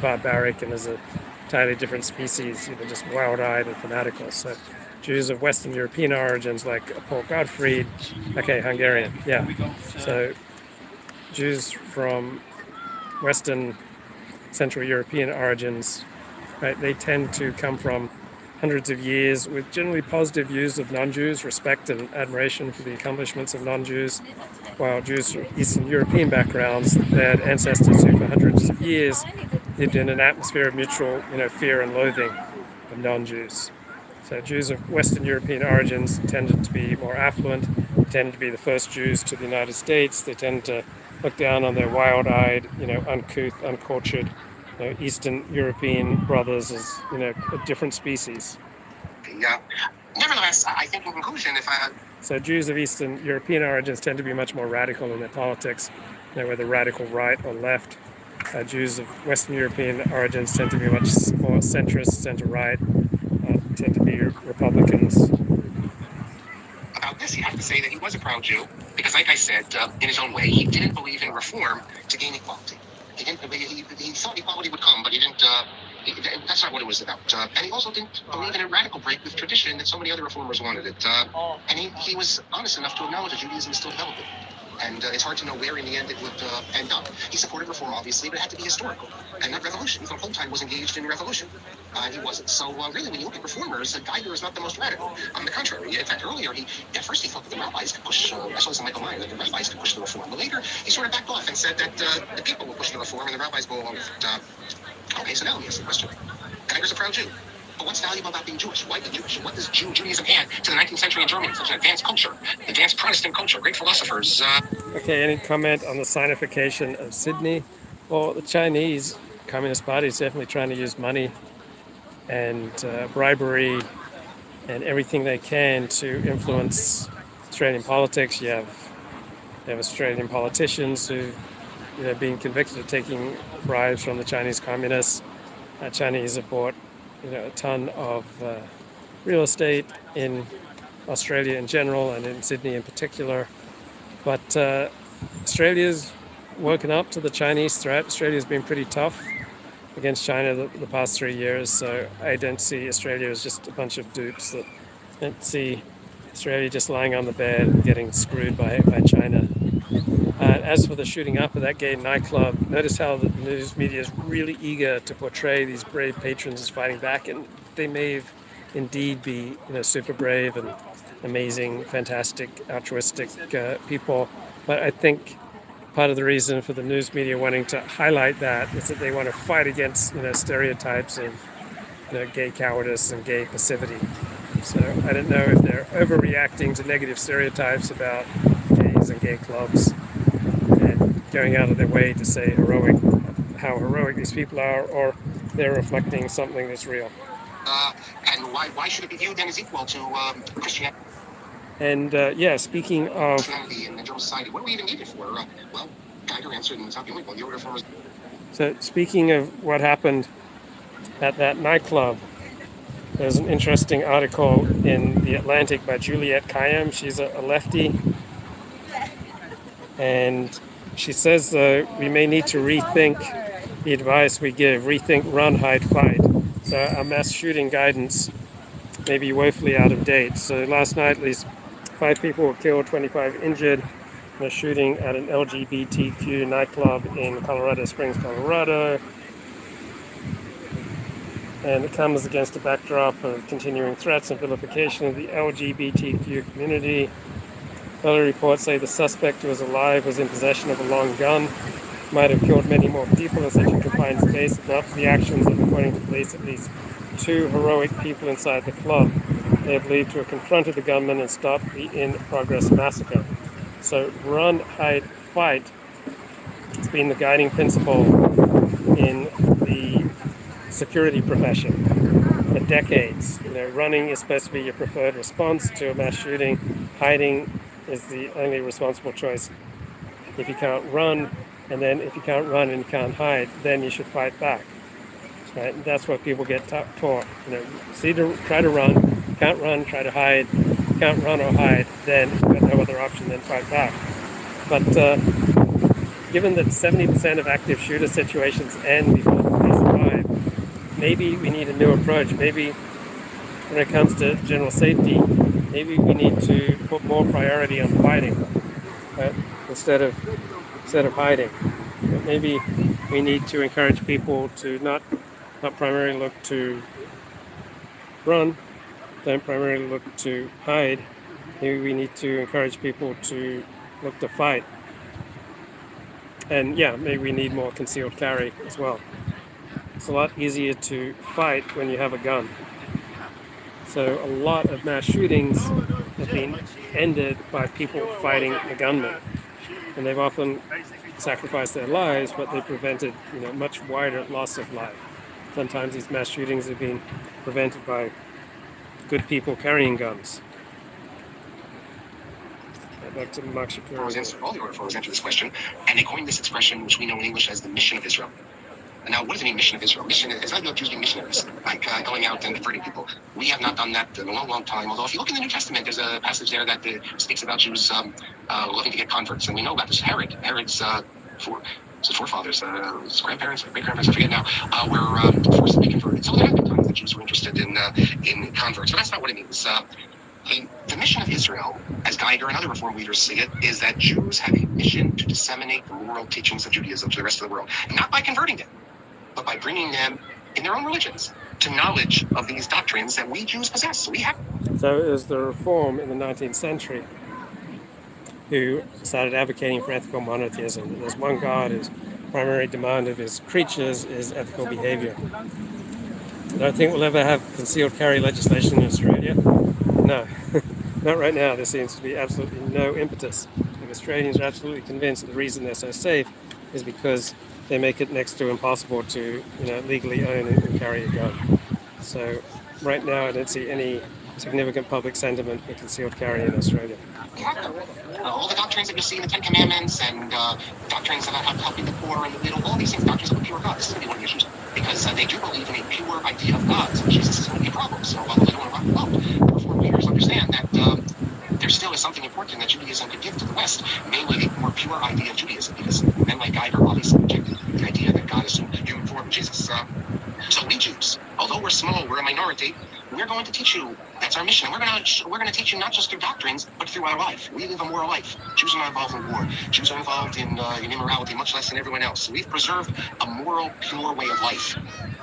barbaric and as a entirely different species, just wild-eyed and fanatical. So Jews of Western European origins like Paul Gottfried, Hungarian, So Jews from Western Central European origins, right, they tend to come from hundreds of years with generally positive views of non-Jews, respect and admiration for the accomplishments of non-Jews, while Jews from Eastern European backgrounds, they had ancestors who for hundreds of years lived in an atmosphere of mutual, fear and loathing of non-Jews. So Jews of Western European origins tended to be more affluent, tended to be the first Jews to the United States. They tend to look down on their wild-eyed, uncouth, uncultured, Eastern European brothers as, a different species. Nevertheless, I think in conclusion, So Jews of Eastern European origins tend to be much more radical in their politics, whether radical right or left. Jews of Western European origins tend to be much more centrist, center-right, tend to be Republicans. About this, you have to say that he was a proud Jew, because like I said, in his own way, he didn't believe in reform to gain equality. He thought equality would come, but he That's not what it was about. And he also didn't believe in a radical break with tradition that so many other reformers wanted it. And he was honest enough to acknowledge that Judaism is still developing. And it's hard to know where in the end it would end up. He supported reform, obviously, but it had to be historical and not revolution. Even Holstein was engaged in revolution. He wasn't. So really, when you look at reformers, Geiger is not the most radical. On the contrary, in fact, earlier, at first he thought that the rabbis could push, I saw this in Michael Meyer, that the rabbis could push the reform. But later, he sort of backed off and said that the people will push the reform and the rabbis go along with it. Okay, so now let me ask the question. Geiger's a proud Jew. But what's valuable about being Jewish? Why be Jewish? What does Judaism add to the 19th century in Germany? Such an advanced culture, advanced Protestant culture, great philosophers. Okay, any comment on the sinification of Sydney? Well, the Chinese Communist Party is definitely trying to use money and bribery and everything they can to influence Australian politics. You have Australian politicians who, being convicted of taking bribes from the Chinese communists. Chinese have bought, a ton of real estate in Australia in general and in Sydney in particular. But Australia's woken up to the Chinese threat. Australia's been pretty tough against China the past 3 years, so I don't see Australia as just a bunch of dupes. I don't see Australia just lying on the bed and getting screwed by China. As for the shooting up of that gay nightclub, notice how the news media is really eager to portray these brave patrons as fighting back, and they may indeed be, super brave and amazing, fantastic, altruistic people. But I think part of the reason for the news media wanting to highlight that is that they want to fight against, stereotypes of, gay cowardice and gay passivity. So I don't know if they're overreacting to negative stereotypes about gays and gay clubs and going out of their way to say how heroic these people are, or they're reflecting something that's real. And why should it be viewed then as equal to Christianity? And speaking of Christianity in the general society, what do we even need it for? Well, Geiger answered, and it's not the only one. The other reformers. So speaking of what happened at that nightclub, there's an interesting article in The Atlantic by Juliette Kayyem. She's a lefty. And she says, we may need to rethink the advice we give, rethink, run, hide, fight. So our mass shooting guidance may be woefully out of date. So last night, at least 5 people were killed, 25 injured in a shooting at an LGBTQ nightclub in Colorado Springs, Colorado. And it comes against a backdrop of continuing threats and vilification of the LGBTQ community. Other reports say the suspect, who was alive, was in possession of a long gun, might have killed many more people in such a confined space. But the actions of, according to police, at least 2 heroic people inside the club. They are believed to have confronted the gunman and stopped the in-progress massacre. So run, hide, fight has been the guiding principle in the security profession for decades. Running is supposed to be your preferred response to a mass shooting. Hiding is the only responsible choice. If you can't run, and then if you can't run and you can't hide, then you should fight back. Right? And that's what people get taught. Try to run, can't run, try to hide, can't run or hide, then you've got no other option than fight back. But given that 70% of active shooter situations end before the police arrive, maybe we need a new approach. Maybe when it comes to general safety, maybe we need to put more priority on fighting, right? instead of hiding. But maybe we need to encourage people to not primarily look to run, don't primarily look to hide. Maybe we need to encourage people to look to fight. And maybe we need more concealed carry as well. It's a lot easier to fight when you have a gun. So a lot of mass shootings have been ended by people fighting the gunman. And they've often sacrificed their lives, but they prevented much wider loss of life. Sometimes these mass shootings have been prevented by good people carrying guns. Back to Mark Shapiro. All the reformers answer this question, and they coined this expression, which we know in English as the mission of Israel. And now, what does it mean, mission of Israel? Mission is not about Jews being missionaries, like going out and converting people. We have not done that in a long, long time. Although, if you look in the New Testament, there's a passage there that speaks about Jews looking to get converts, and we know about this. Herod's forefathers, his grandparents, great-grandparents, I forget now, were forced to be converted. in converts. But that's not what it means. The mission of Israel, as Geiger and other Reform leaders see it, is that Jews have a mission to disseminate the moral teachings of Judaism to the rest of the world. Not by converting them, but by bringing them in their own religions to knowledge of these doctrines that we Jews possess. We have. So it was the Reform in the 19th century who started advocating for ethical monotheism. There's one God whose primary demand of his creatures is ethical behavior. I don't think we'll ever have concealed carry legislation in Australia. No, not right now. There seems to be absolutely no impetus. The Australians are absolutely convinced that the reason they're so safe is because they make it next to impossible to, legally own and carry a gun. So right now I don't see any significant public sentiment for concealed carry in Australia. All the doctrines that you see in the Ten Commandments and doctrines about helping the poor and the widow, all these things, doctrines of a pure God. This is going to be one of the issues because they do believe in a pure idea of God. So Jesus is going to be a problem. So although they don't want to rock the boat, the Reform leaders understand that there still is something important that Judaism could give to the West, namely a more pure idea of Judaism, because men like Geiger obviously rejected the idea that God is human form, Jesus. So we Jews, although we're small, we're a minority, we're going to teach you. That's our mission. We're going to teach you not just through doctrines, but through our life. We live a moral life. Jews are not involved in war. Jews are involved in immorality much less than everyone else. So we've preserved a moral, pure way of life.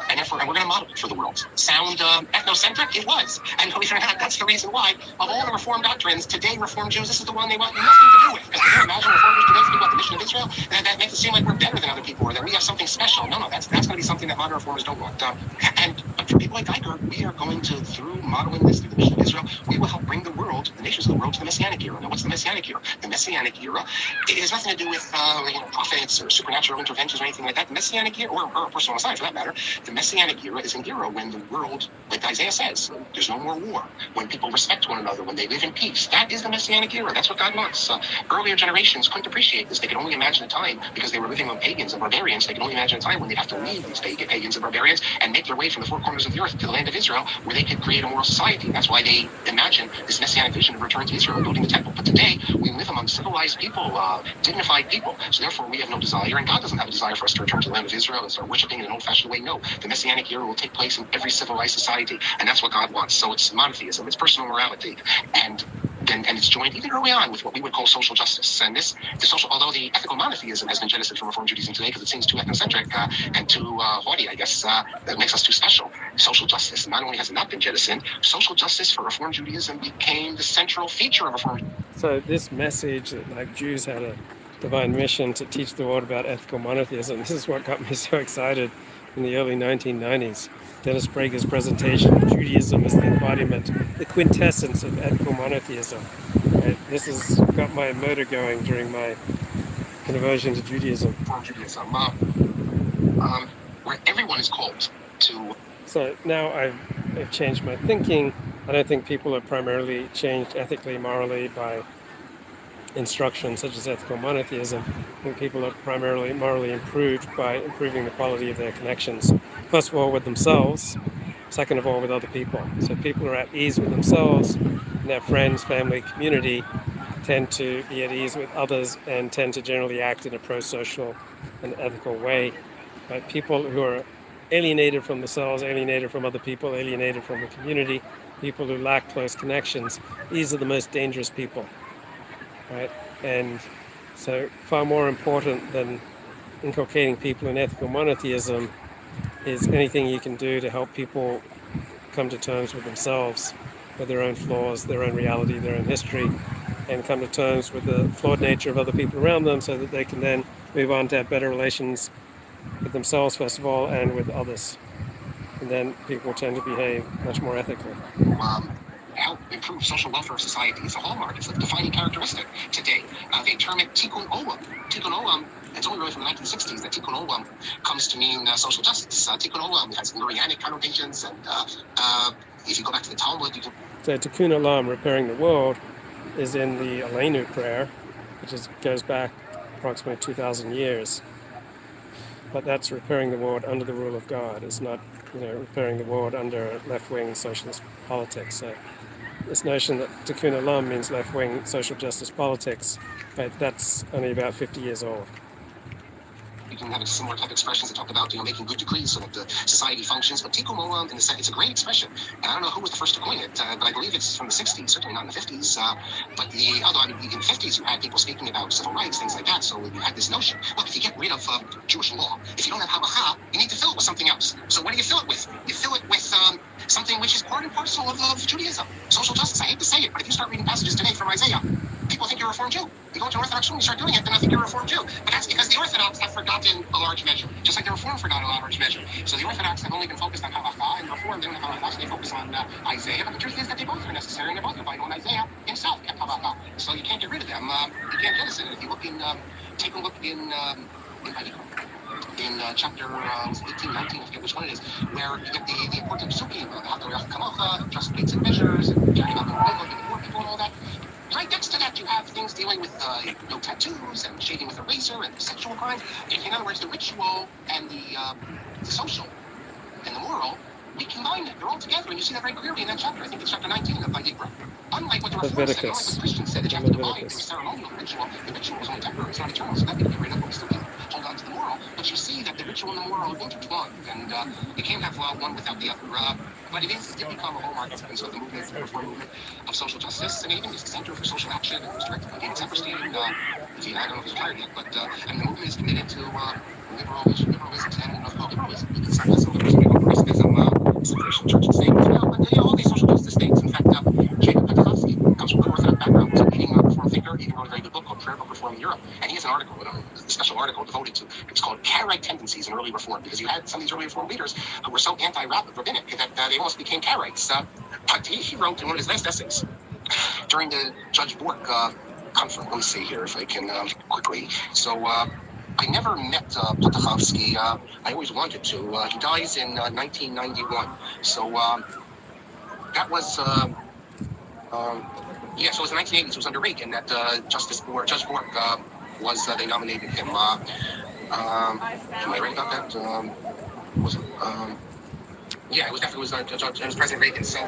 And we're going to model it for the world. Sound ethnocentric? It was. And believe it or not, that's the reason why, of all the Reform doctrines, today Reform Jews, this is the one they want nothing to do with. Because can you imagine Reform Jews today think about the mission of Israel? That makes it seem like we're better than other people or that we have something special. No, that's going to be something that modern Reformers don't want. But for people like Geiger, we are going to, through modeling this through the mission of Israel, we will help bring the world, the nations of the world, to the Messianic era. Now, what's the Messianic era? The Messianic era, it has nothing to do with prophets or supernatural interventions or anything like that. The Messianic era, or personal science for that matter, the Messianic era is an era when the world, like Isaiah says, there's no more war, when people respect one another, when they live in peace. That is the Messianic era. That's what God wants. Earlier generations couldn't appreciate this. They could only imagine a time, because they were living among pagans and barbarians, they could only imagine a time when they'd have to leave these pagans and barbarians and make their way from the four corners of the earth to the land of Israel, where they could create a moral society. That's why they imagine this Messianic vision of return to Israel and building the temple. But today, we live among civilized people, dignified people. So therefore, we have no desire, and God doesn't have a desire for us to return to the land of Israel and start worshiping in an old-fashioned way. No, the Messianic era will take place in every civilized society, and that's what God wants. So it's monotheism, it's personal morality, and it's joined even early on with what we would call social justice. And although the ethical monotheism has been jettisoned from Reform Judaism today because it seems too ethnocentric and too haughty, I guess, that makes us too special. Social justice not only has not been jettisoned, social justice for Reform Judaism became the central feature of Reform. So this message that Jews had a divine mission to teach the world about ethical monotheism, this is what got me so excited in the early 1990s. Dennis Prager's presentation of Judaism as the embodiment, the quintessence of ethical monotheism. Right? This has got my motor going during my conversion to Judaism. Where everyone is called to. So now I've changed my thinking. I don't think people are primarily changed ethically, morally by instruction such as ethical monotheism. I think people are primarily morally improved by improving the quality of their connections. First of all, with themselves. Second of all, with other people. So people are at ease with themselves, and their friends, family, community tend to be at ease with others and tend to generally act in a pro-social and ethical way. Right? People who are alienated from themselves, alienated from other people, alienated from the community, people who lack close connections, these are the most dangerous people. Right? And so far more important than inculcating people in ethical monotheism is anything you can do to help people come to terms with themselves, with their own flaws, their own reality, their own history, and come to terms with the flawed nature of other people around them so that they can then move on to have better relations with themselves, first of all, and with others. And then people tend to behave much more ethically. Help improve social welfare of society is a hallmark. It's a defining characteristic today. They term it tikkun olam. Tikkun olam, it's only really from the 1960s that tikkun olam comes to mean social justice. Tikkun olam has Lurianic connotations, and if you go back to the Talmud, you can... So tikkun olam, repairing the world, is in the Aleinu prayer, which goes back approximately 2,000 years. But that's repairing the world under the rule of God. It's not, repairing the world under left-wing socialist politics. So this notion that tikkun olam means left-wing social justice politics, but that's only about 50 years old. you can have a similar type of expressions that talk about, making good decrees so that the society functions. But tikkun olam, in the sense, it's a great expression. And I don't know who was the first to coin it, but I believe it's from the 60s, certainly not in the 50s. Although in the 50s, you had people speaking about civil rights, things like that. So you had this notion, look, if you get rid of Jewish law, if you don't have halacha, you need to fill it with something else. So what do you fill it with? You fill it with something which is part and parcel of Judaism. Social justice, I hate to say it, but if you start reading passages today from Isaiah, people think you're a Reformed Jew. You go to an Orthodox school and you start doing it, then I think you're a Reformed Jew. But that's because the Orthodox have forgotten a large measure, just like the Reformed forgot a large measure. So the Orthodox have only been focused on halacha, and the Reformed didn't have halacha, so they focus on Isaiah. But the truth is that they both are necessary, and they're both vital, and Isaiah himself kept halacha. So you can't get rid of them. You can't jettison it. If you look take a look in chapter 18, 19, I forget which one it is, where you get the important psukim, just weights and measures, and carrying out the will, giving poor people and all that. Right next to that, you have things dealing with no tattoos and shaving with a razor and sexual crimes. In other words, the ritual and the social and the moral, we combine it. They're all together, and you see that very clearly in that chapter. I think it's chapter 19 of Vayikra. Unlike what the Reform said, unlike what the Christians said, that you have to divide into a ceremonial ritual. The ritual is only temporary, it's not eternal, so that we can get rid of, but we still can hold on to the moral. But you see that the ritual and the moral are intertwined, and you can't have one without the other. But it did become a hallmark of the movement, the Reform movement of social justice, and even the Center for Social Action, and it was directed by David Saperstein. I don't know if he's retired yet, but and the movement is committed to liberalism, liberalism. It's not just liberalism, progressivism, separation of church and state as well, but all these social justice states. In fact, Jacob Petrovsky comes from a Orthodox background, was a leading Reform thinker. He wrote a very good book called Prayer Book Reform in Europe, and he has an article, a special article devoted to, it's called Karaite Tendencies in Early Reform, because you had some of these early Reform leaders who were so anti-rabbinic that they almost became Karaites. But he wrote in one of his last essays during the Judge Bork conference. Let me see here if I can quickly. So I never met Petrovsky. I always wanted to. He dies in 1991. So that was, so it was the 1980s. It was under Reagan that Judge Bork they nominated him. Am I right about that? Was it? Yeah, it was definitely it was President Reagan. So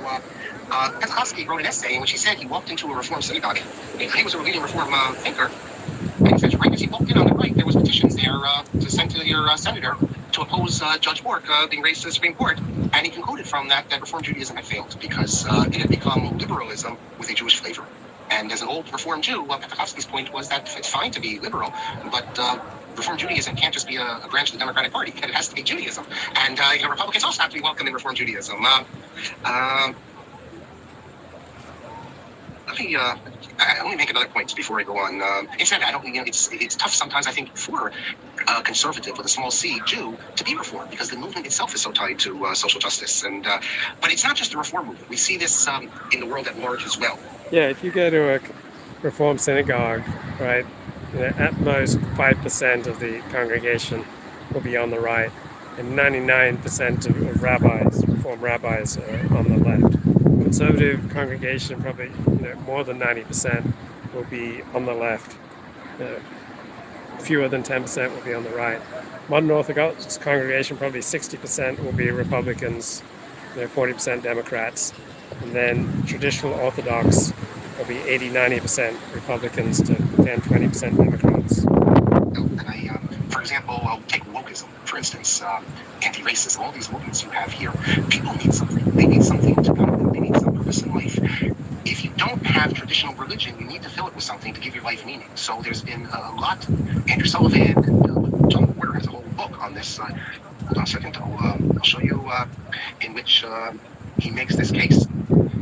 Petrovsky wrote an essay in which he said he walked into a Reform synagogue. He was a leading Reform thinker. And he said, right as he walked in on the right, there was petitions there to send to your senator to oppose Judge Bork being raised to the Supreme Court. And he concluded from that Reform Judaism had failed because it had become liberalism with a Jewish flavor. And as an old Reform Jew, Petrovsky's point was that it's fine to be liberal, but Reform Judaism can't just be a branch of the Democratic Party. It has to be Judaism. And Republicans also have to be welcome in Reform Judaism. Let me make another point before I go on. Instead, I don't. It's tough sometimes. I think for a conservative with a small c Jew to be Reformed because the movement itself is so tied to social justice. And but it's not just the Reform movement. We see this in the world at large as well. Yeah, if you go to a Reform synagogue, right, at most 5% of the congregation will be on the right, and 99% of rabbis, Reform rabbis, are on the left. Conservative congregation, probably more than 90% will be on the left. Fewer than 10% will be on the right. Modern Orthodox congregation, probably 60% will be Republicans, 40% Democrats. And then traditional Orthodox will be 80-90% Republicans to 10-20% Democrats. And for example, take wokeism, for instance, anti-racism, all these movements you have here. People need something. They need something to go. They need some purpose in life. If you don't have traditional religion, you need to fill it with something to give your life meaning. So there's been a lot. Andrew Sullivan and John Porter has a whole book on this. Hold on a second. I'll show you in which he makes this case.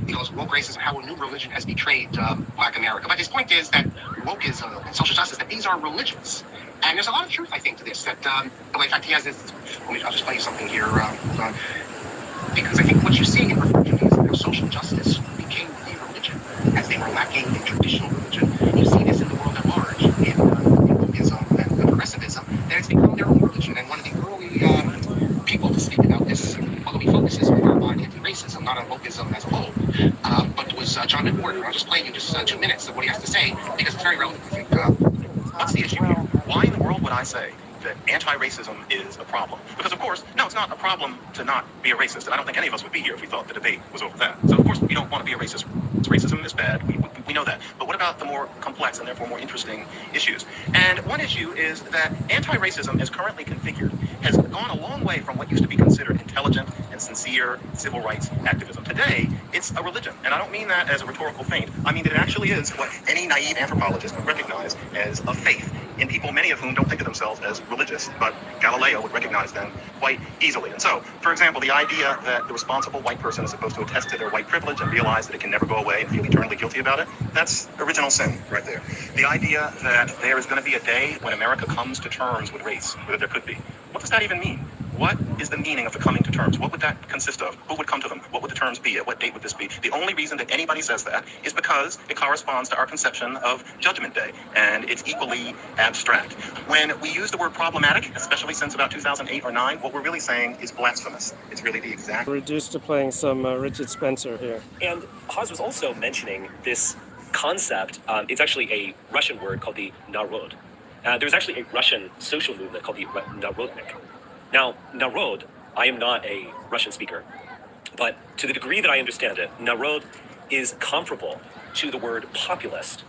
He goes, woke racism, how a new religion has betrayed Black America. But his point is that wokeism and social justice, that these are religions. And there's a lot of truth, I think, to this. That, in fact, he has this. I'll just play you something here. Hold on. Because I think what you see in Reform Judaism, that social justice became the religion, as they were lacking in traditional religion. You see this in the world at large, in wokeism and progressivism, that it's become their own religion. And one of the early people to speak about this, although he focuses more on anti-racism, not on wokeism as a whole, but was John McWhorter. I'll just play you just 2 minutes of what he has to say, because it's very relevant, I think. What's the issue here? Why in the world would I say that anti-racism is a problem? Because, of course, no, it's not a problem to not be a racist, and I don't think any of us would be here if we thought the debate was over that. So, of course, we don't want to be a racist. Racism is bad. We We know that. But what about the more complex and therefore more interesting issues? And one issue is that anti-racism, as currently configured, has gone a long way from what used to be considered intelligent and sincere civil rights activism. Today, it's a religion. And I don't mean that as a rhetorical feint. I mean that it actually is what any naive anthropologist would recognize as a faith in people, many of whom don't think of themselves as religious, but Galileo would recognize them quite easily. And so, for example, the idea that the responsible white person is supposed to attest to their white privilege and realize that it can never go away and feel eternally guilty about it, that's original sin right there. The idea that there is going to be a day when America comes to terms with race, or that there could be, what does that even mean? What is the meaning of the coming to terms? What would that consist of? Who would come to them? What would the terms be? At what date would this be? The only reason that anybody says that is because it corresponds to our conception of Judgment Day, and it's equally abstract. When we use the word problematic, especially since about 2008 or 9, what we're really saying is blasphemous. It's really the exact... Reduced to playing some Richard Spencer here. And Haas was also mentioning this concept. It's actually a Russian word called the narod. There's actually a Russian social movement called the Narodnik. Now, narod, I am not a Russian speaker, but to the degree that I understand it, narod is comparable to the word populist,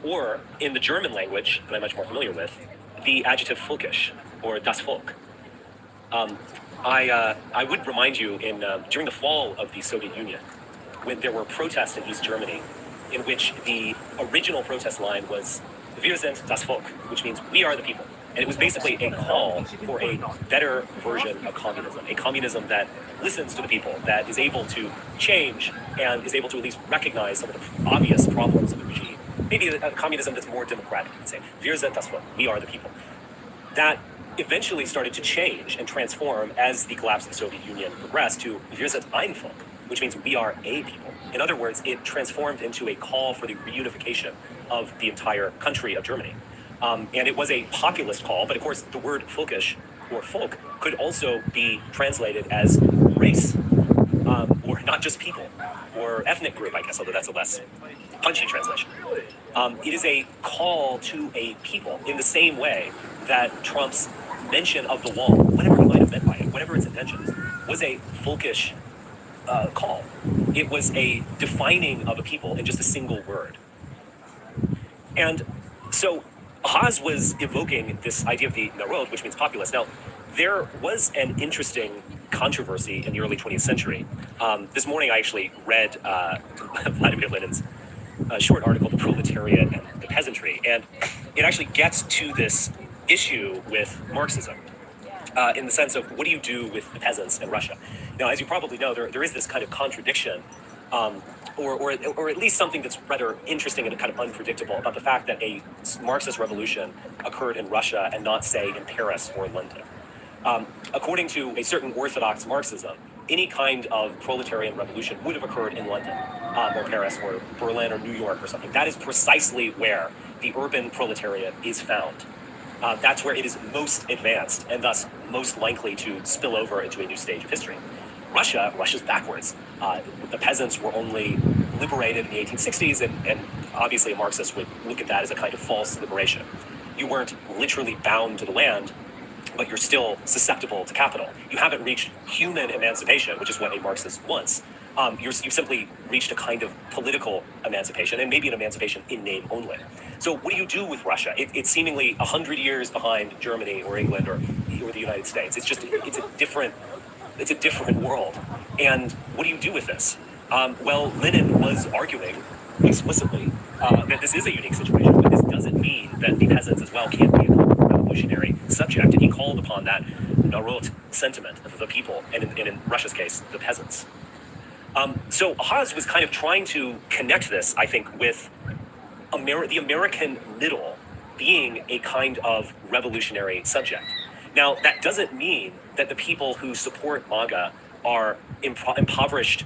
or in the German language that I'm much more familiar with, the adjective Völkisch, or das Volk. I would remind you, during the fall of the Soviet Union, when there were protests in East Germany, in which the original protest line was Wir sind das Volk, which means we are the people. And it was basically a call for a better version of communism, a communism that listens to the people, that is able to change and is able to at least recognize some of the obvious problems of the regime. Maybe a communism that's more democratic, you'd say. Wir sind das Volk, we are the people. That eventually started to change and transform as the collapse of the Soviet Union progressed to Wir sind ein Volk, which means we are a people. In other words, it transformed into a call for the reunification of the entire country of Germany. And it was a populist call, but of course the word Völkisch or folk could also be translated as race, or not just people, or ethnic group, I guess, although that's a less punchy translation. It is a call to a people in the same way that Trump's mention of the wall, whatever he might have meant by it, whatever its intentions, was a Völkisch call. It was a defining of a people in just a single word. And so Haas was evoking this idea of the narod, which means populace. Now, there was an interesting controversy in the early 20th century. This morning, I actually read Vladimir Lenin's short article, The Proletariat and the Peasantry, and it actually gets to this issue with Marxism in the sense of what do you do with the peasants in Russia? Now, as you probably know, there is this kind of contradiction or at least something that's rather interesting and kind of unpredictable about the fact that a Marxist revolution occurred in Russia and not, say, in Paris or London. According to a certain orthodox Marxism, any kind of proletarian revolution would have occurred in London or Paris or Berlin or New York or something. That is precisely where the urban proletariat is found. That's where it is most advanced and thus most likely to spill over into a new stage of history. Russia's backwards. The peasants were only liberated in the 1860s, and obviously a Marxist would look at that as a kind of false liberation. You weren't literally bound to the land, but you're still susceptible to capital. You haven't reached human emancipation, which is what a Marxist wants. You've simply reached a kind of political emancipation, and maybe an emancipation in name only. So what do you do with Russia? It's seemingly 100 years behind Germany or England or the United States. It's a different world. And what do you do with this? Well, Lenin was arguing explicitly that this is a unique situation, but this doesn't mean that the peasants as well can't be a revolutionary subject. And he called upon that narod sentiment of the people, and in Russia's case, the peasants. So Haas was kind of trying to connect this, I think, with the American middle being a kind of revolutionary subject. Now, that doesn't mean that the people who support MAGA are impoverished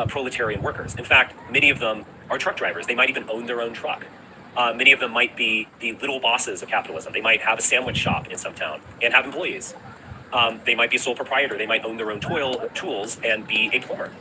proletarian workers. In fact, many of them are truck drivers. They might even own their own truck. Many of them might be the little bosses of capitalism. They might have a sandwich shop in some town and have employees. They might be a sole proprietor. They might own their own tools and be a plumber.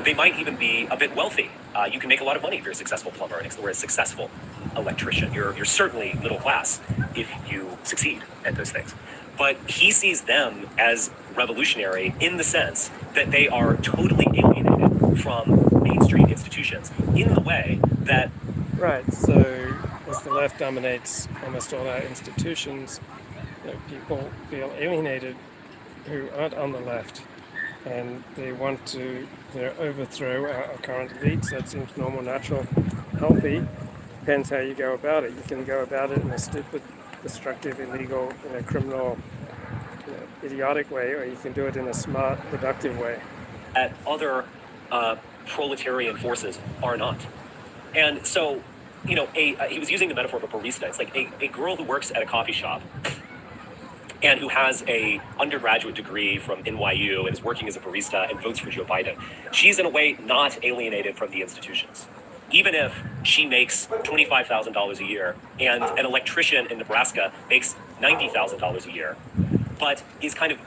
They might even be a bit wealthy. You can make a lot of money if you're a successful plumber or a successful electrician. You're certainly middle class if you succeed at those things. But he sees them as revolutionary in the sense that they are totally alienated from mainstream institutions in the way that Right. So as the left dominates almost all our institutions, people feel alienated who aren't on the left, and they want to overthrow our current elites. That seems normal, natural, healthy. Depends how you go about it. You can go about it in a stupid, destructive, illegal, criminal, idiotic way, or you can do it in a smart, productive way. other proletarian forces are not. And so, he was using the metaphor of a barista. It's like a girl who works at a coffee shop and who has a undergraduate degree from NYU and is working as a barista and votes for Joe Biden. She's in a way not alienated from the institutions. Even if she makes $25,000 a year and an electrician in Nebraska makes $90,000 a year, but is kind of,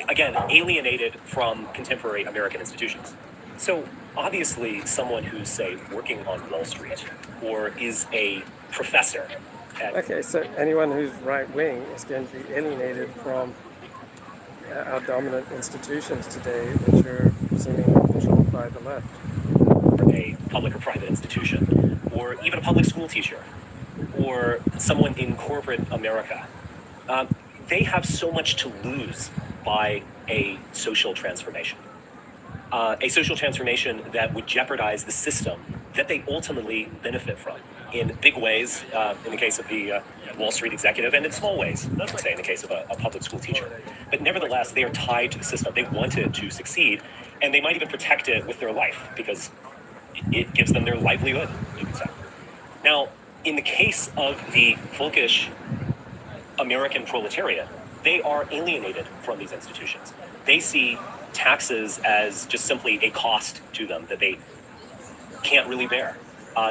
again, alienated from contemporary American institutions. So obviously someone who's, say, working on Wall Street or is a professor. Okay, so anyone who's right-wing is going to be alienated from our dominant institutions today, which are seemingly controlled by the left. A public or private institution, or even a public school teacher, or someone in corporate America. They have so much to lose by a social transformation. A social transformation that would jeopardize the system that they ultimately benefit from in big ways, in the case of the Wall Street executive, and in small ways, let's say in the case of a public school teacher. But nevertheless, they are tied to the system. They want it to succeed, and they might even protect it with their life because it gives them their livelihood, you could say. Now, in the case of the folkish American proletariat, they are alienated from these institutions. They see taxes as just simply a cost to them that they can't really bear.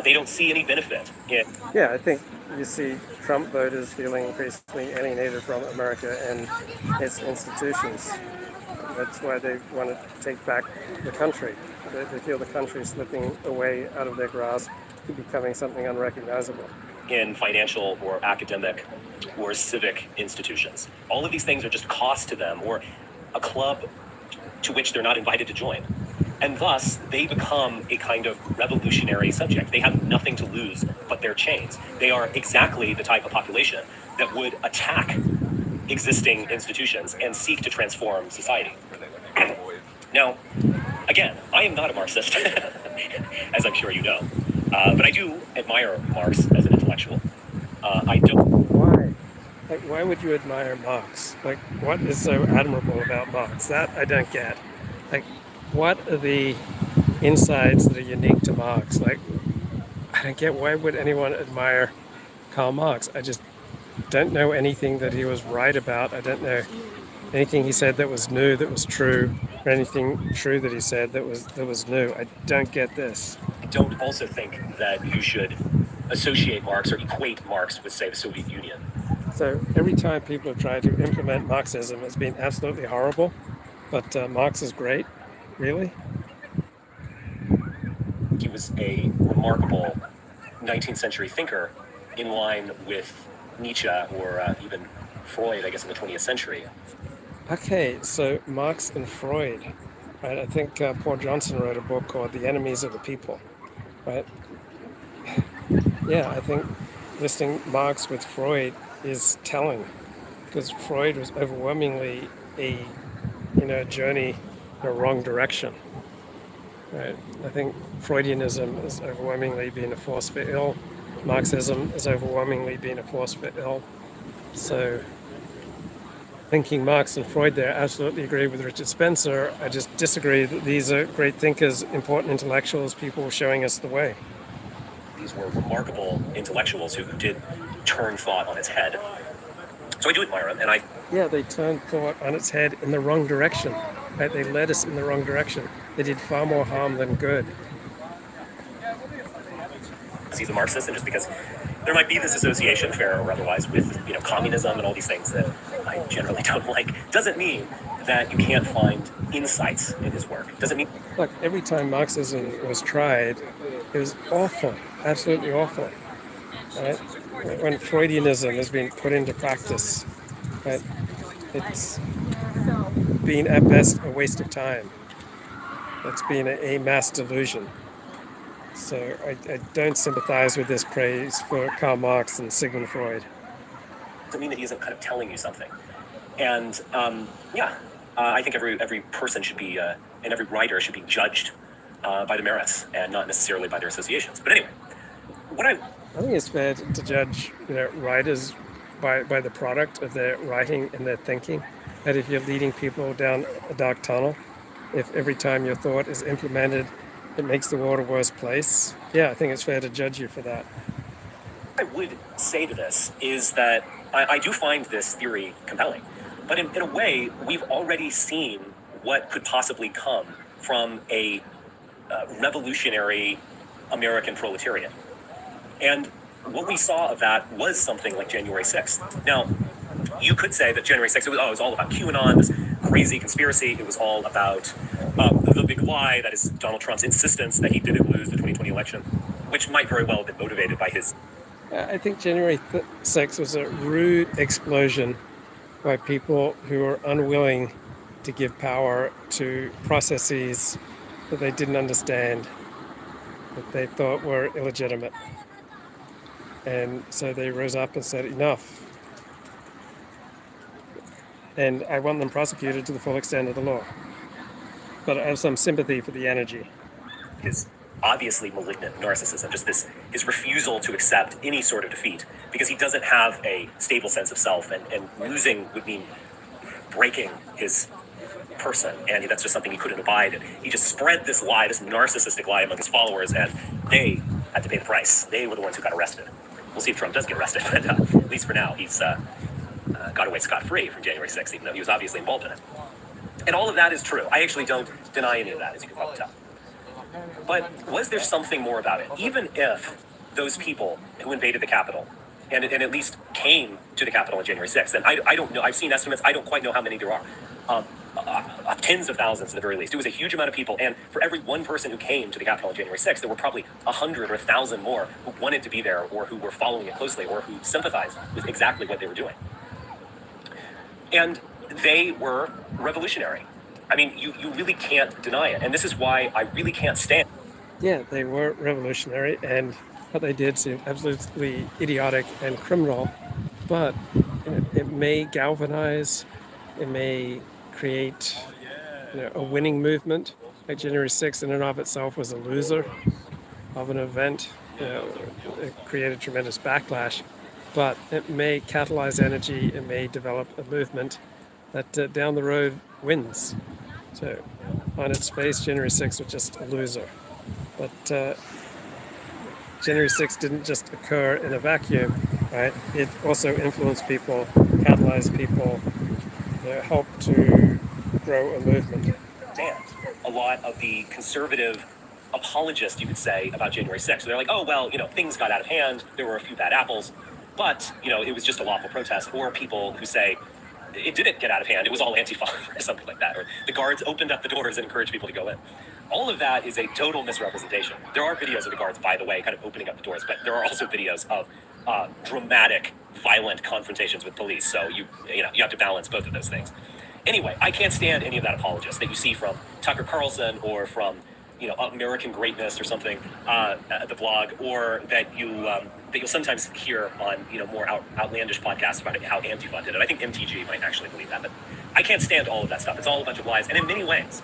They don't see any benefit in. Yeah, I think you see Trump voters feeling increasingly alienated from America and its institutions. That's why they want to take back the country. They feel the country is slipping away out of their grasp to becoming something unrecognizable. In financial or academic or civic institutions. All of these things are just cost to them, or a club to which they're not invited to join. And thus, they become a kind of revolutionary subject. They have nothing to lose but their chains. They are exactly the type of population that would attack existing institutions and seek to transform society. Now, again, I am not a Marxist, as I'm sure you know, but I do admire Marx as an intellectual. I don't. Why? Why would you admire Marx? What is so admirable about Marx? That I don't get. What are the insights that are unique to Marx? I don't get, why would anyone admire Karl Marx? I just don't know anything that he was right about. I don't know anything he said that was new, that was true, or anything true that he said that was new. I don't get this. I don't also think that you should associate Marx or equate Marx with, say, the Soviet Union. So every time people have tried to implement Marxism, it's been absolutely horrible. But Marx is great. Really? He was a remarkable 19th century thinker in line with Nietzsche or even Freud, I guess, in the 20th century. Okay, so Marx and Freud, right? I think Paul Johnson wrote a book called The Enemies of the People, right? Yeah, I think listing Marx with Freud is telling, because Freud was overwhelmingly a journey in the wrong direction, right? I think Freudianism is overwhelmingly being a force for ill. Marxism is overwhelmingly being a force for ill. So thinking Marx and Freud there, absolutely agree with Richard Spencer. I just disagree that these are great thinkers, important intellectuals, people showing us the way. These were remarkable intellectuals who did turn thought on its head. So I do admire them, and Yeah, they turned thought on its head in the wrong direction. Right? They led us in the wrong direction. They did far more harm than good. he's a Marxist, and just because there might be this association, fair or otherwise, with communism and all these things that I generally don't like, doesn't mean that you can't find insights in his work. Doesn't mean. Look, every time Marxism was tried, it was awful, absolutely awful. Right? When Freudianism has been put into practice, right, it's been at best a waste of time. It's been a mass delusion. So I don't sympathize with this praise for Karl Marx and Sigmund Freud. Doesn't mean that he isn't kind of telling you something. And I think every person should be, and every writer should be judged by the merits and not necessarily by their associations. But anyway, I think it's fair to judge, writers by the product of their writing and their thinking. That if you're leading people down a dark tunnel, if every time your thought is implemented, it makes the world a worse place, I think it's fair to judge you for that. what I would say to this is that I do find this theory compelling. But in a way, we've already seen what could possibly come from a revolutionary American proletariat. And what we saw of that was something like January 6th. Now, you could say that January 6th, it was all about QAnon, this crazy conspiracy. It was all about the big lie, that is Donald Trump's insistence that he didn't lose the 2020 election, which might very well have been motivated by his... I think January 6th was a rude explosion by people who were unwilling to give power to processes that they didn't understand, that they thought were illegitimate. And so they rose up and said, enough. And I want them prosecuted to the full extent of the law. But I have some sympathy for the energy. His obviously malignant narcissism, just his refusal to accept any sort of defeat, because he doesn't have a stable sense of self, and losing would mean breaking his person, and that's just something he couldn't abide. And he just spread this lie, this narcissistic lie among his followers, and they had to pay the price. They were the ones who got arrested. We'll see if Trump does get arrested, but at least for now, he's got away scot-free from January 6th, even though he was obviously involved in it. And all of that is true. I actually don't deny any of that, as you can probably tell. But was there something more about it? Even if those people who invaded the Capitol and at least came to the Capitol on January 6th, and I don't know, I've seen estimates, I don't quite know how many there are, tens of thousands at the very least. It was a huge amount of people, and for every one person who came to the Capitol on January 6th, there were probably 100 or 1,000 more who wanted to be there, or who were following it closely, or who sympathized with exactly what they were doing. And they were revolutionary. I mean, you really can't deny it. And this is why I really can't stand. Yeah, they were revolutionary, and what they did seemed absolutely idiotic and criminal. But it may galvanize, it may create a winning movement. Like January 6th in and of itself was a loser of an event. It created tremendous backlash. But it may catalyze energy, it may develop a movement that down the road wins. So on its face, January 6th was just a loser. But January 6th didn't just occur in a vacuum, right? It also influenced people, catalyzed people, helped to grow a movement. And a lot of the conservative apologists, you could say, about January 6th. So they're like, oh, well, things got out of hand. There were a few bad apples. But, it was just a lawful protest. Or people who say, it didn't get out of hand. It was all Antifa or something like that. Or the guards opened up the doors and encouraged people to go in. All of that is a total misrepresentation. There are videos of the guards, by the way, kind of opening up the doors, but there are also videos of dramatic, violent confrontations with police. So you have to balance both of those things. Anyway, I can't stand any of that apologist that you see from Tucker Carlson or from American Greatness or something, the blog, or that you'll sometimes hear on more outlandish podcasts about how Antifa did it. I think MTG might actually believe that, but I can't stand all of that stuff. It's all a bunch of lies, and in many ways,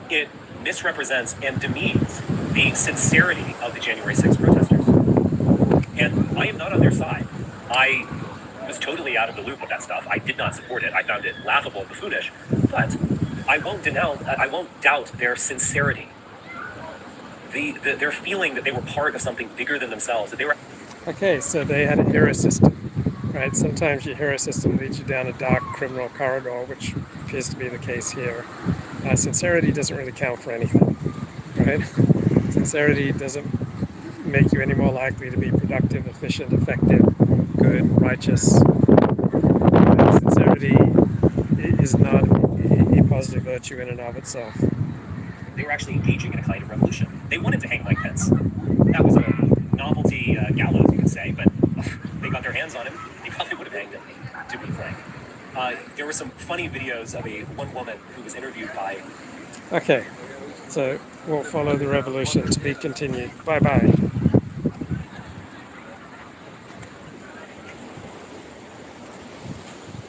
it misrepresents and demeans the sincerity of the January 6th protesters. And I am not on their side. I was totally out of the loop with that stuff. I did not support it. I found it laughable and buffoonish, but I won't doubt their sincerity. Their feeling that they were part of something bigger than themselves, that they were... Okay, so they had a hero system, right? Sometimes your hero system leads you down a dark criminal corridor, which appears to be the case here. Sincerity doesn't really count for anything, right? Sincerity doesn't make you any more likely to be productive, efficient, effective, good, righteous. Sincerity is not a positive virtue in and of itself. They were actually engaging in a kind of revolution. They wanted to hang Mike Pence. That was a novelty gallows, you could say, but they got their hands on him. They probably would have hanged him, to be frank. There were some funny videos of one woman who was interviewed by Okay, so we'll follow the revolution to be continued. Bye bye.